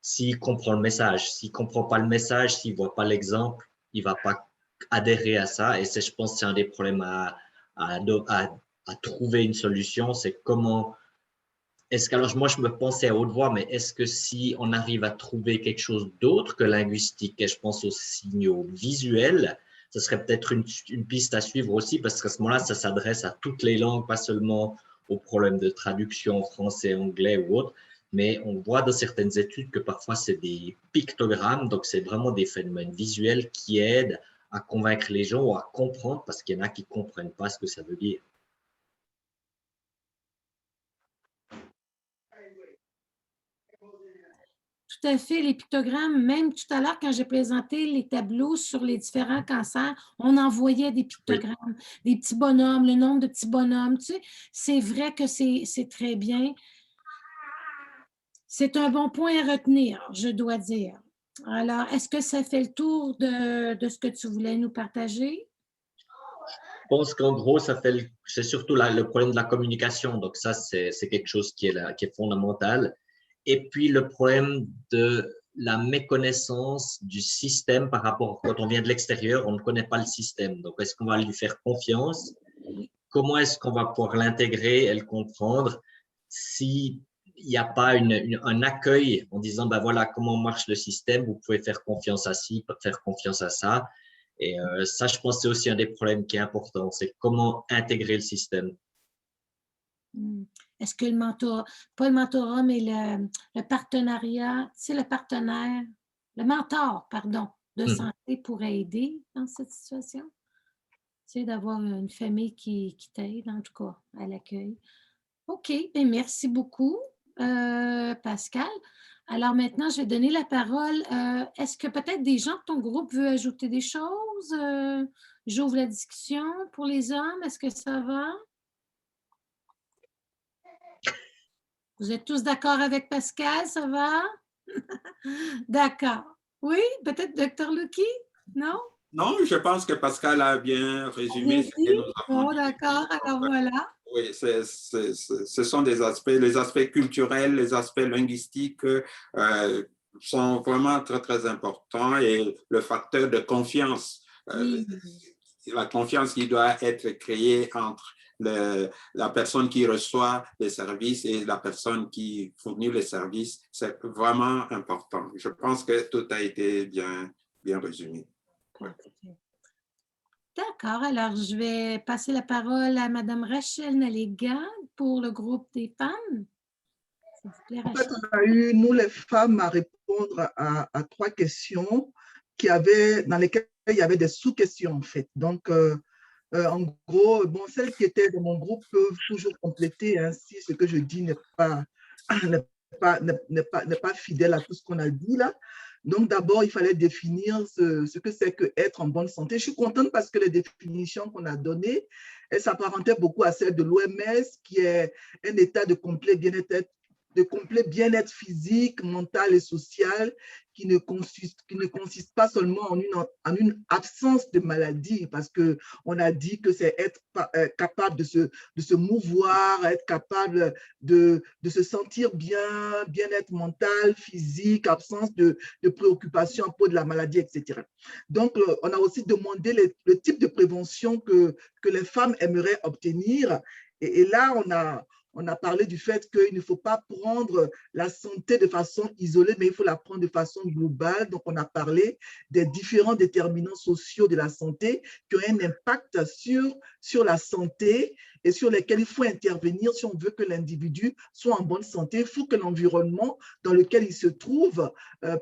s'il comprend le message. S'il ne comprend pas le message, s'il ne voit pas l'exemple, il ne va pas adhérer à ça. Et je pense que c'est un des problèmes à trouver une solution. C'est comment alors moi je me pensais à haute voix, mais est-ce que si on arrive à trouver quelque chose d'autre que linguistique, et je pense aux signaux visuels, ce serait peut-être une piste à suivre aussi, parce qu'à ce moment-là, ça s'adresse à toutes les langues, pas seulement aux problèmes de traduction français, anglais ou autre, mais on voit dans certaines études que parfois c'est des pictogrammes, donc c'est vraiment des phénomènes visuels qui aident à convaincre les gens ou à comprendre, parce qu'il y en a qui ne comprennent pas ce que ça veut dire. Tout à fait, les pictogrammes, même tout à l'heure, quand j'ai présenté les tableaux sur les différents cancers, on envoyait des pictogrammes, des petits bonhommes, le nombre de petits bonhommes, tu sais, c'est vrai que c'est très bien. C'est un bon point à retenir, je dois dire. Alors, est-ce que ça fait le tour de ce que tu voulais nous partager? Je pense qu'en gros, c'est surtout le problème de la communication. Donc ça, c'est quelque chose qui est fondamental. Et puis le problème de la méconnaissance du système par rapport, quand on vient de l'extérieur, on ne connaît pas le système. Donc est-ce qu'on va lui faire confiance? Comment est-ce qu'on va pouvoir l'intégrer et le comprendre s'il n'y a pas un accueil en disant, ben voilà, comment marche le système, vous pouvez faire confiance à ci, faire confiance à ça. Et ça, je pense que c'est aussi un des problèmes qui est important, c'est comment intégrer le système. Est-ce que le mentorat, pas le mentorat, mais le partenariat, c'est le partenaire, le mentor, pardon, de santé pourrait aider dans cette situation? Tu sais, d'avoir une famille qui t'aide, en tout cas, à l'accueil. OK, bien, merci beaucoup, Pascal. Alors maintenant, je vais donner la parole. Est-ce que peut-être des gens de ton groupe veulent ajouter des choses? J'ouvre la discussion pour les hommes. Est-ce que ça va? Vous êtes tous d'accord avec Pascal, ça va? D'accord. Oui, peut-être Dr. Lucky? Non? Non, je pense que Pascal a bien résumé ce que nous avons dit. D'accord, alors voilà. Oui, ce sont des aspects, les aspects culturels, les aspects linguistiques sont vraiment très, très importants et le facteur de confiance, la confiance qui doit être créée entre la personne qui reçoit les services et la personne qui fournit les services, c'est vraiment important. Je pense que tout a été bien résumé. Parfait. D'accord, alors je vais passer la parole à Mme Rachel Naléga pour le groupe des femmes. S'il vous plaît, En fait, Rachel. on a eu, nous les femmes, à répondre à 3 questions dans lesquelles il y avait des sous-questions en fait. Donc, en gros, bon, celles qui étaient dans mon groupe peuvent toujours compléter, hein, si ce que je dis n'est pas, n'est pas fidèle à tout ce qu'on a dit là. Donc, d'abord, il fallait définir ce que c'est que être en bonne santé. Je suis contente parce que les définitions qu'on a données, elles s'apparentaient beaucoup à celles de l'OMS, qui est un état de complet bien-être physique, mental et social qui ne consiste pas seulement en une absence de maladie, parce qu'on a dit que c'est être capable de se mouvoir, être capable de se sentir bien-être mental, physique, absence de préoccupation à propos de la maladie, etc. Donc, on a aussi demandé le type de prévention que les femmes aimeraient obtenir. Et là, on a parlé du fait qu'il ne faut pas prendre la santé de façon isolée, mais il faut la prendre de façon globale. Donc, on a parlé des différents déterminants sociaux de la santé qui ont un impact sur la santé et sur lesquels il faut intervenir si on veut que l'individu soit en bonne santé. Il faut que l'environnement dans lequel il se trouve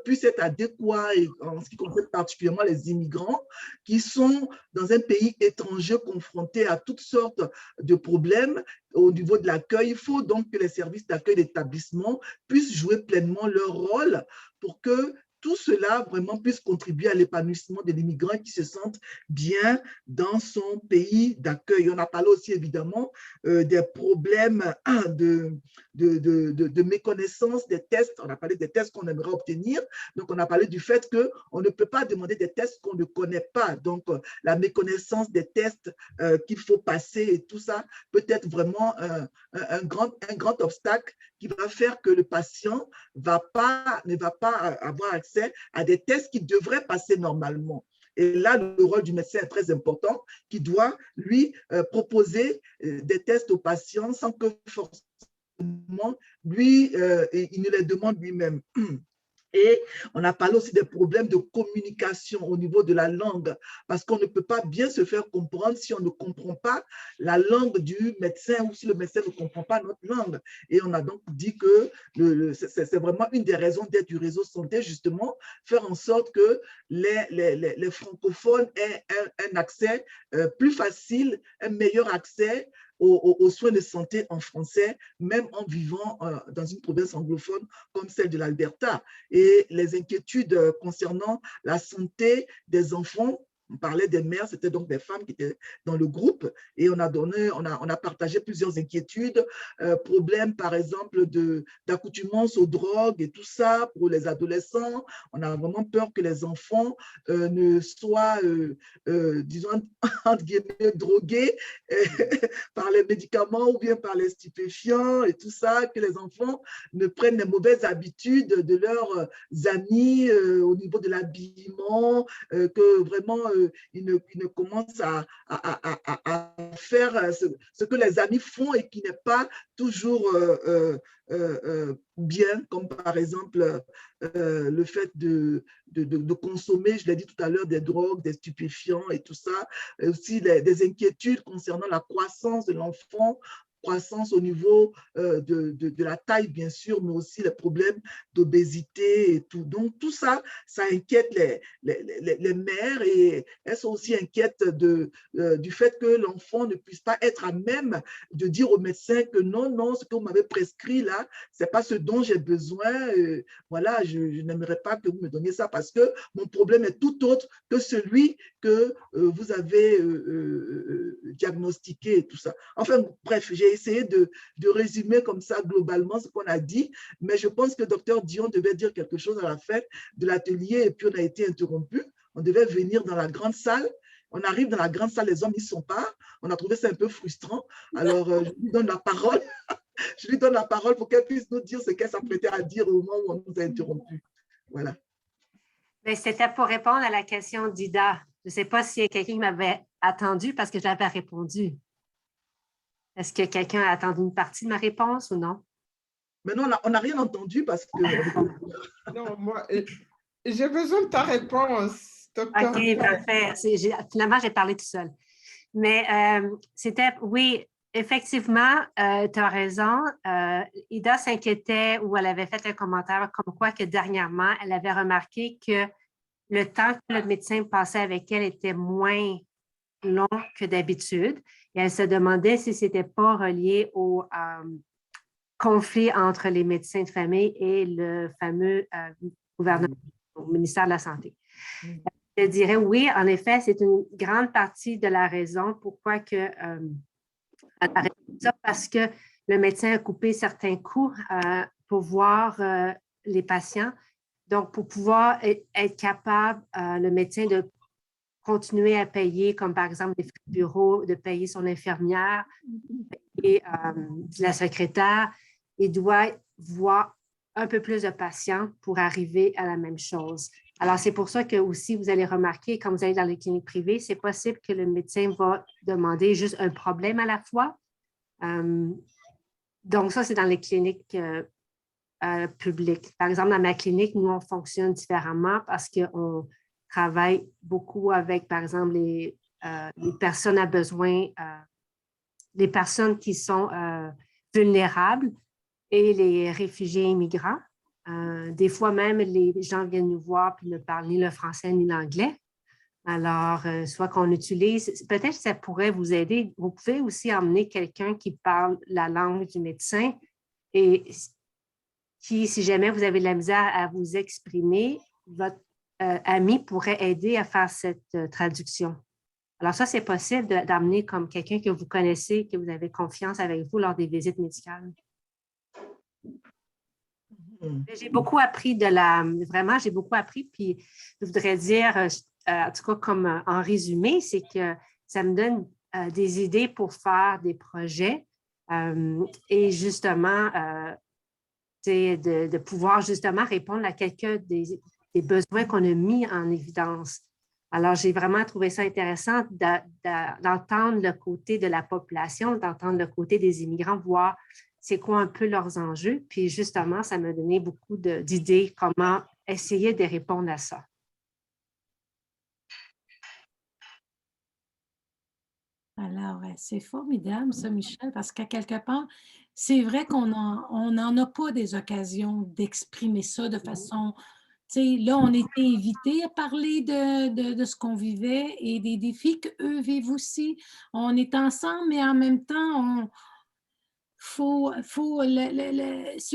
puisse être adéquat, et en ce qui concerne particulièrement les immigrants qui sont dans un pays étranger confrontés à toutes sortes de problèmes au niveau de l'accueil. Il faut donc que les services d'accueil d'établissement puissent jouer pleinement leur rôle pour que tout cela vraiment puisse contribuer à l'épanouissement de l'immigrant qui se sente bien dans son pays d'accueil. On a parlé aussi évidemment des problèmes de méconnaissance des tests. On a parlé des tests qu'on aimerait obtenir. Donc, on a parlé du fait qu'on ne peut pas demander des tests qu'on ne connaît pas. Donc, la méconnaissance des tests qu'il faut passer et tout ça peut être vraiment un grand obstacle qui va faire que le patient ne va pas avoir accès à des tests qui devraient passer normalement. Et là, le rôle du médecin est très important, qui doit, lui, proposer des tests aux patients sans que forcément, lui, il ne les demande lui-même. Et on a parlé aussi des problèmes de communication au niveau de la langue, parce qu'on ne peut pas bien se faire comprendre si on ne comprend pas la langue du médecin ou si le médecin ne comprend pas notre langue. Et on a donc dit que c'est vraiment une des raisons d'être du réseau santé, justement, faire en sorte que les francophones aient un accès plus facile, un meilleur accès aux soins de santé en français, même en vivant dans une province anglophone comme celle de l'Alberta. Et les inquiétudes concernant la santé des enfants, on parlait des mères, c'était donc des femmes qui étaient dans le groupe, et on a partagé plusieurs inquiétudes, problèmes par exemple d'accoutumance aux drogues et tout ça pour les adolescents. On a vraiment peur que les enfants ne soient, disons, entre guillemets, drogués par les médicaments ou bien par les stupéfiants et tout ça, que les enfants ne prennent les mauvaises habitudes de leurs amis au niveau de l'habillement, que vraiment ils ne commencent à faire ce que les amis font et qui n'est pas toujours bien, comme par exemple le fait de consommer, je l'ai dit tout à l'heure, des drogues, des stupéfiants et tout ça, et aussi des inquiétudes concernant la croissance de l'enfant, croissance au niveau de la taille, bien sûr, mais aussi les problèmes d'obésité et tout. Donc, tout ça, ça inquiète les mères, et elles sont aussi inquiètes du fait que l'enfant ne puisse pas être à même de dire au médecin que non, ce que vous m'avez prescrit là, ce n'est pas ce dont j'ai besoin. Voilà, je n'aimerais pas que vous me donniez ça parce que mon problème est tout autre que celui que vous avez diagnostiqué et tout ça. Enfin, bref, j'ai essayé de résumer comme ça globalement ce qu'on a dit, mais je pense que Dr Dion devait dire quelque chose à la fin de l'atelier et puis on a été interrompu. On devait venir dans la grande salle. On arrive dans la grande salle, les hommes n'y sont pas. On a trouvé ça un peu frustrant. Alors, je lui donne la parole. Je lui donne la parole pour qu'elle puisse nous dire ce qu'elle s'apprêtait à dire au moment où on nous a interrompus. Voilà. C'était pour répondre à la question d'Ida. Je ne sais pas s'il y a quelqu'un qui m'avait attendu parce que j'avais répondu. Est-ce que quelqu'un a attendu une partie de ma réponse ou non? Mais non, on n'a rien entendu parce que… Non, moi, j'ai besoin de ta réponse. OK, parfait. Finalement, j'ai parlé tout seul. Mais oui, effectivement, tu as raison. Ida s'inquiétait ou elle avait fait un commentaire comme quoi que dernièrement, elle avait remarqué que le temps que le médecin passait avec elle était moins long que d'habitude. Et elle se demandait si ce n'était pas relié au conflit entre les médecins de famille et le fameux gouvernement, au ministère de la Santé. Je dirais oui, en effet, c'est une grande partie de la raison pourquoi que, elle a réussi ça, parce que le médecin a coupé certains coûts pour voir les patients. Donc, pour pouvoir être capable, le médecin de continuer à payer, comme par exemple les frais de bureau, de payer son infirmière et la secrétaire, il doit voir un peu plus de patients pour arriver à la même chose. Alors, c'est pour ça que aussi, vous allez remarquer, quand vous allez dans les cliniques privées, c'est possible que le médecin va demander juste un problème à la fois. Donc, ça, c'est dans les cliniques publiques. Par exemple, dans ma clinique, nous, on fonctionne différemment parce qu'on travaille beaucoup avec, par exemple, les personnes à besoin, les personnes qui sont vulnérables et les réfugiés immigrants. Des fois même, les gens viennent nous voir et ne parlent ni le français ni l'anglais. Alors, soit qu'on utilise, peut-être que ça pourrait vous aider. Vous pouvez aussi emmener quelqu'un qui parle la langue du médecin et qui, si jamais vous avez de la misère à vous exprimer, votre ami pourrait aider à faire cette traduction. Alors ça, c'est possible d'amener comme quelqu'un que vous connaissez, que vous avez confiance avec vous lors des visites médicales. J'ai beaucoup appris vraiment, j'ai beaucoup appris, puis je voudrais dire, en tout cas comme en résumé, c'est que ça me donne des idées pour faire des projets et justement, de pouvoir justement répondre à quelques des besoins qu'on a mis en évidence. Alors, j'ai vraiment trouvé ça intéressant d'entendre le côté de la population, d'entendre le côté des immigrants, voir c'est quoi un peu leurs enjeux. Puis justement, ça m'a donné beaucoup d'idées comment essayer de répondre à ça. Alors, c'est formidable ça, Michel, parce qu'à quelque part, c'est vrai qu'on n'en a pas des occasions d'exprimer ça de façon... Là, on était invités à parler de ce qu'on vivait et des défis qu'eux vivent aussi. On est ensemble, mais en même temps, ceux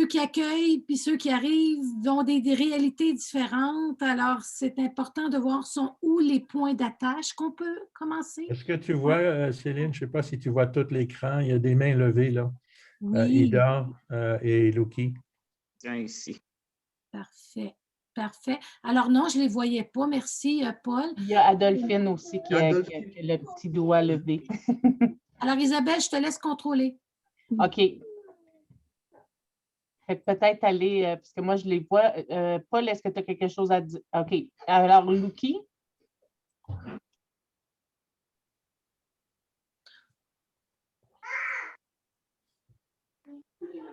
qui accueillent puis ceux qui arrivent ont des réalités différentes. Alors, c'est important de voir où les points d'attache qu'on peut commencer. Est-ce que tu vois, Céline, je ne sais pas si tu vois tout l'écran, il y a des mains levées là. Oui. Ida et Luki. Tiens, ici. Parfait. Parfait. Alors non, je ne les voyais pas. Merci, Paul. Il y a Adolphine aussi qui a le petit doigt levé. Alors, Isabelle, je te laisse contrôler. OK. Peut-être aller, parce que moi, je les vois. Paul, est-ce que tu as quelque chose à dire? OK. Alors, Luki?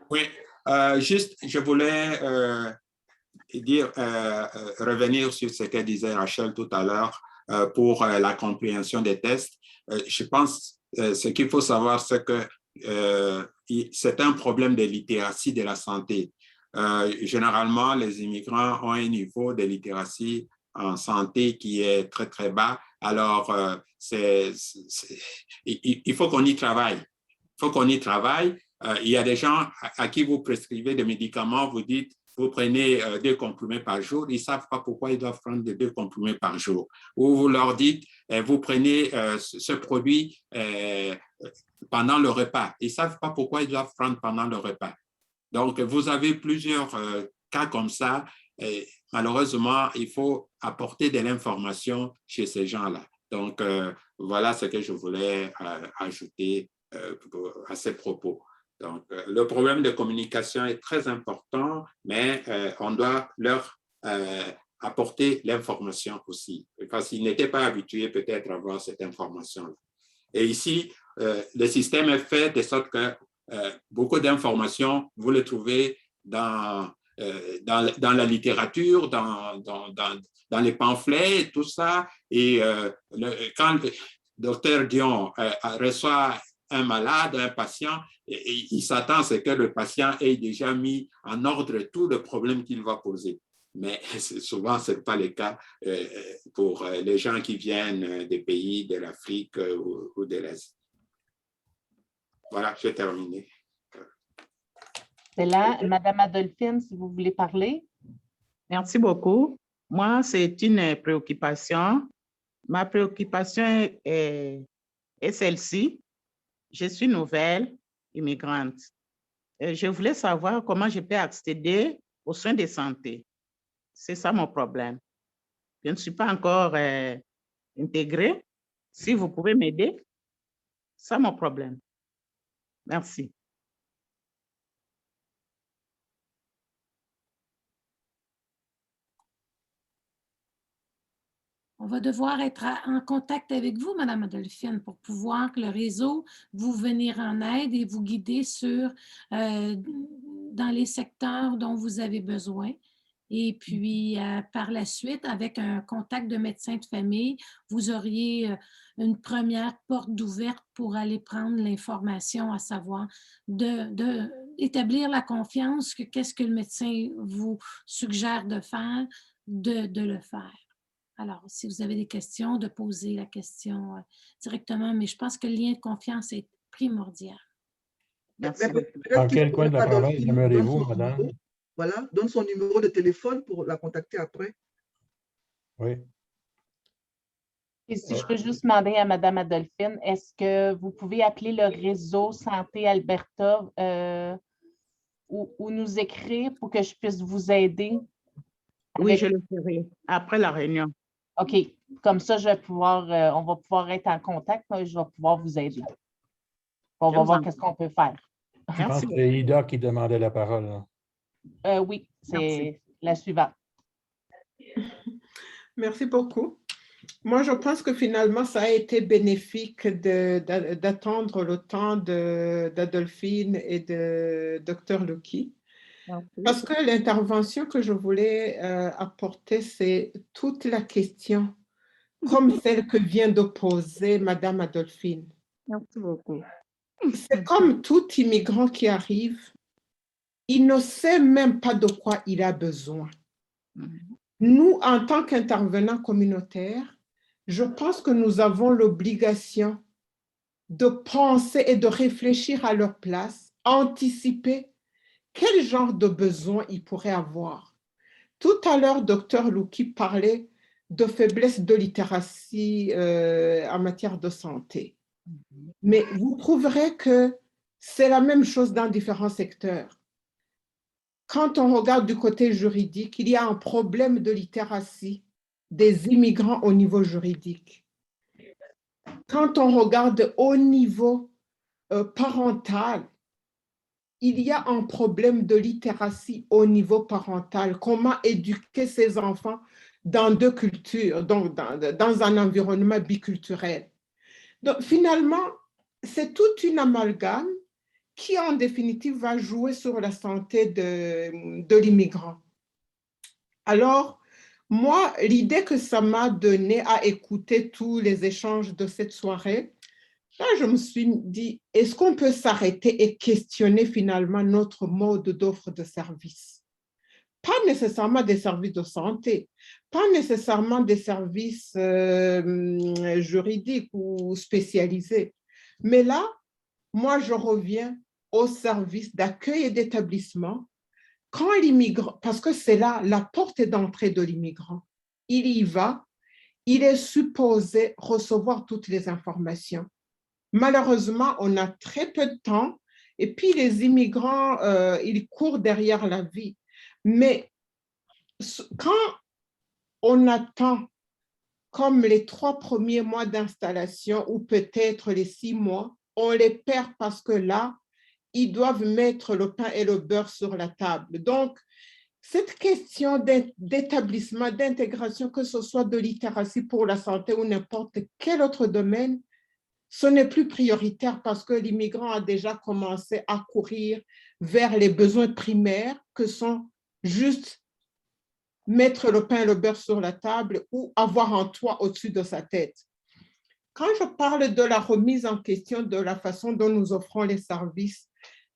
Oui, juste, je voulais revenir sur ce que disait Rachel tout à l'heure pour la compréhension des tests. Je pense ce qu'il faut savoir, c'est que c'est un problème de littératie de la santé. Généralement, les immigrants ont un niveau de littératie en santé qui est très, très bas. Alors, il faut qu'on y travaille. Il faut qu'on y travaille. Il y a des gens à qui vous prescrivez des médicaments, vous dites, vous prenez 2 comprimés par jour, ils ne savent pas pourquoi ils doivent prendre 2 comprimés par jour. Ou vous leur dites, vous prenez ce produit pendant le repas. Ils ne savent pas pourquoi ils doivent prendre pendant le repas. Donc, vous avez plusieurs cas comme ça. Et malheureusement, il faut apporter de l'information chez ces gens-là. Donc, voilà ce que je voulais ajouter à ces propos. Donc, le problème de communication est très important, mais on doit leur apporter l'information aussi, parce qu'ils n'étaient pas habitués peut-être à avoir cette information-là. Et ici, le système est fait de sorte que beaucoup d'informations, vous les trouvez dans dans la littérature, dans les pamphlets, tout ça. Et quand le docteur Dion reçoit un malade, un patient, il s'attend à ce que le patient ait déjà mis en ordre tout le problème qu'il va poser. Mais souvent, ce n'est pas le cas pour les gens qui viennent des pays de l'Afrique ou de l'Asie. Voilà, j'ai terminé. C'est là, Madame Adolphine, si vous voulez parler. Merci beaucoup. Moi, c'est une préoccupation. Ma préoccupation est celle-ci. Je suis nouvelle immigrante. Je voulais savoir comment je peux accéder aux soins de santé. C'est ça mon problème. Je ne suis pas encore intégrée. Si vous pouvez m'aider, c'est mon problème. Merci. On va devoir être en contact avec vous, Madame Adolphine, pour pouvoir que le réseau vous venir en aide et vous guider dans les secteurs dont vous avez besoin. Et puis, par la suite, avec un contact de médecin de famille, vous auriez une première porte d'ouverte pour aller prendre l'information, à savoir d'établir la confiance que qu'est-ce que le médecin vous suggère de faire, de le faire. Alors, si vous avez des questions, de poser la question directement, mais je pense que le lien de confiance est primordial. Merci. Dans quel coin de la province aimeriez-vous, madame? Voilà, donne son numéro de téléphone pour la contacter après. Oui. Et si je peux juste demander à Madame Adolphine, est-ce que vous pouvez appeler le réseau Santé Alberta ou nous écrire pour que je puisse vous aider? Oui, je le ferai après la réunion. OK. Comme ça, on va pouvoir être en contact, mais je vais pouvoir vous aider. On va voir qu'est-ce qu'on peut faire. Je pense que c'est Ida qui demandait la parole. Oui, c'est la suivante. Merci beaucoup. Moi, je pense que finalement, ça a été bénéfique d'attendre le temps d'Adolphine et de Dr. Luki. Parce que l'intervention que je voulais apporter, c'est toute la question, comme celle que vient de poser Madame Adolphine. Merci beaucoup. C'est comme tout immigrant qui arrive, il ne sait même pas de quoi il a besoin. Nous, en tant qu'intervenants communautaires, je pense que nous avons l'obligation de penser et de réfléchir à leur place, anticiper quel genre de besoin ils pourraient avoir. Tout à l'heure, Dr. Luki parlait de faiblesse de littératie en matière de santé. Mais vous trouverez que c'est la même chose dans différents secteurs. Quand on regarde du côté juridique, il y a un problème de littératie des immigrants au niveau juridique. Quand on regarde au niveau parental, il y a un problème de littératie au niveau parental. Comment éduquer ses enfants dans deux cultures, donc dans un environnement biculturel. Donc finalement, c'est toute une amalgame qui en définitive va jouer sur la santé de l'immigrant. Alors, moi, l'idée que ça m'a donnée à écouter tous les échanges de cette soirée, là, je me suis dit, est-ce qu'on peut s'arrêter et questionner finalement notre mode d'offre de services? Pas nécessairement des services de santé, pas nécessairement des services juridiques ou spécialisés. Mais là, moi, je reviens au service d'accueil et d'établissement. Quand l'immigrant, parce que c'est là la porte d'entrée de l'immigrant, il y va, il est supposé recevoir toutes les informations. Malheureusement, on a très peu de temps et puis les immigrants, ils courent derrière la vie. Mais quand on attend comme les 3 premiers mois d'installation ou peut-être les 6 mois, on les perd parce que là, ils doivent mettre le pain et le beurre sur la table. Donc, cette question d'établissement, d'intégration, que ce soit de littératie pour la santé ou n'importe quel autre domaine, ce n'est plus prioritaire parce que l'immigrant a déjà commencé à courir vers les besoins primaires que sont juste mettre le pain et le beurre sur la table ou avoir un toit au-dessus de sa tête. Quand je parle de la remise en question de la façon dont nous offrons les services,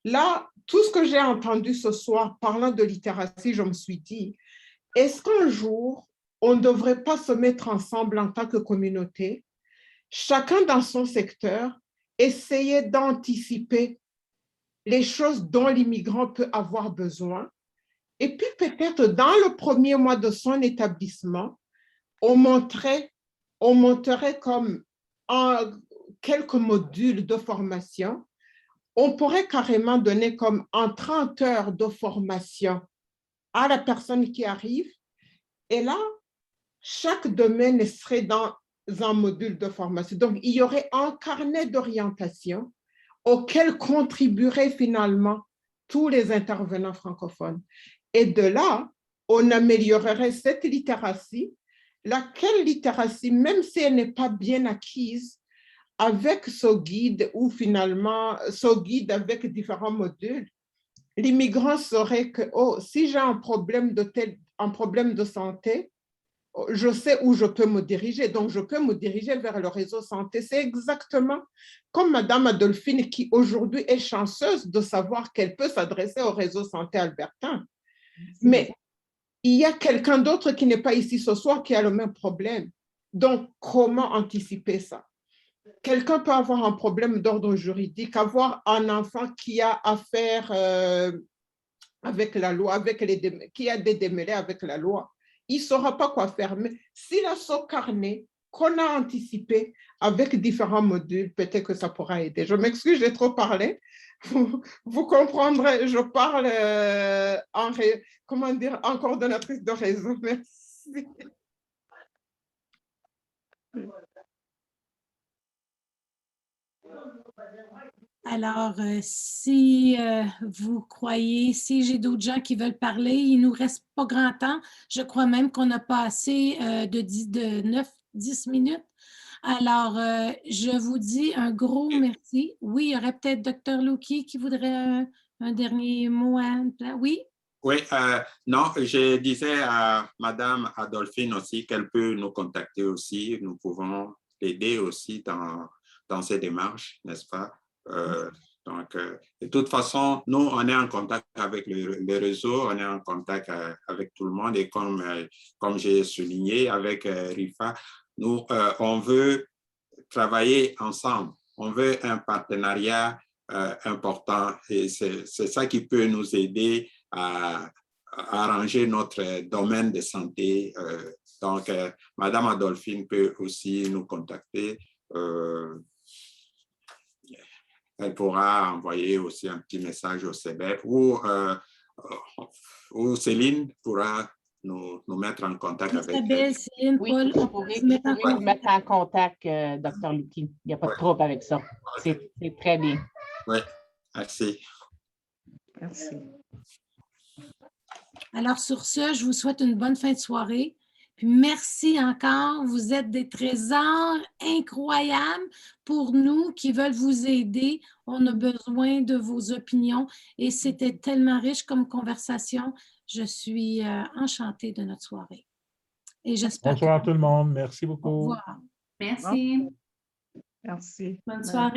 là, tout ce que j'ai entendu ce soir parlant de littératie, je me suis dit, est-ce qu'un jour, on ne devrait pas se mettre ensemble en tant que communauté, chacun dans son secteur, essayer d'anticiper les choses dont l'immigrant peut avoir besoin. Et puis peut-être dans le premier mois de son établissement, on monterait comme quelques modules de formation. On pourrait carrément donner comme en 30 heures de formation à la personne qui arrive. Et là, chaque domaine serait dans un module de formation. Donc, il y aurait un carnet d'orientation auquel contribueraient finalement tous les intervenants francophones. Et de là, on améliorerait cette littératie, laquelle littératie, même si elle n'est pas bien acquise, avec ce guide ou finalement ce guide avec différents modules, l'immigrant saurait que oh, si j'ai un problème de santé, je sais où je peux me diriger. Donc, je peux me diriger vers le réseau santé. C'est exactement comme Madame Adolphine qui aujourd'hui est chanceuse de savoir qu'elle peut s'adresser au réseau santé albertain. Mais il y a quelqu'un d'autre qui n'est pas ici ce soir qui a le même problème. Donc, comment anticiper ça? Quelqu'un peut avoir un problème d'ordre juridique, avoir un enfant qui a affaire avec la loi, qui a des démêlés avec la loi. Il ne saura pas quoi faire. Mais s'il a ce carnet qu'on a anticipé avec différents modules, peut-être que ça pourra aider. Je m'excuse, j'ai trop parlé. Vous comprendrez, je parle en coordonnatrice de réseau. Merci. Alors, si vous croyez, si j'ai d'autres gens qui veulent parler, il ne nous reste pas grand temps. Je crois même qu'on a passé de 9-10 minutes. Alors, je vous dis un gros merci. Oui, il y aurait peut-être Dr. Louki qui voudrait un dernier mot. Oui? Oui, non, je disais à Madame Adolphine aussi qu'elle peut nous contacter aussi. Nous pouvons l'aider aussi dans ces démarches, n'est-ce pas? Donc, de toute façon, nous, on est en contact avec le réseau, on est en contact avec tout le monde et comme j'ai souligné avec RIFA, nous, on veut travailler ensemble, on veut un partenariat important et c'est ça qui peut nous aider à arranger notre domaine de santé. Donc, Madame Adolphine peut aussi nous contacter. Elle pourra envoyer aussi un petit message au CEBEF ou Céline pourra nous mettre en contact avec elle. Céline, oui, Paul, vous pourrez vous mettre en contact, Dr. Louki. Il n'y a pas de trouble avec ça. C'est très bien. Oui, merci. Merci. Alors, sur ce, je vous souhaite une bonne fin de soirée. Puis merci encore. Vous êtes des trésors incroyables pour nous qui veulent vous aider. On a besoin de vos opinions et c'était tellement riche comme conversation. Je suis enchantée de notre soirée. Et j'espère. Bonsoir tout le monde. Merci beaucoup. Au revoir. Merci. Merci. Bonne soirée.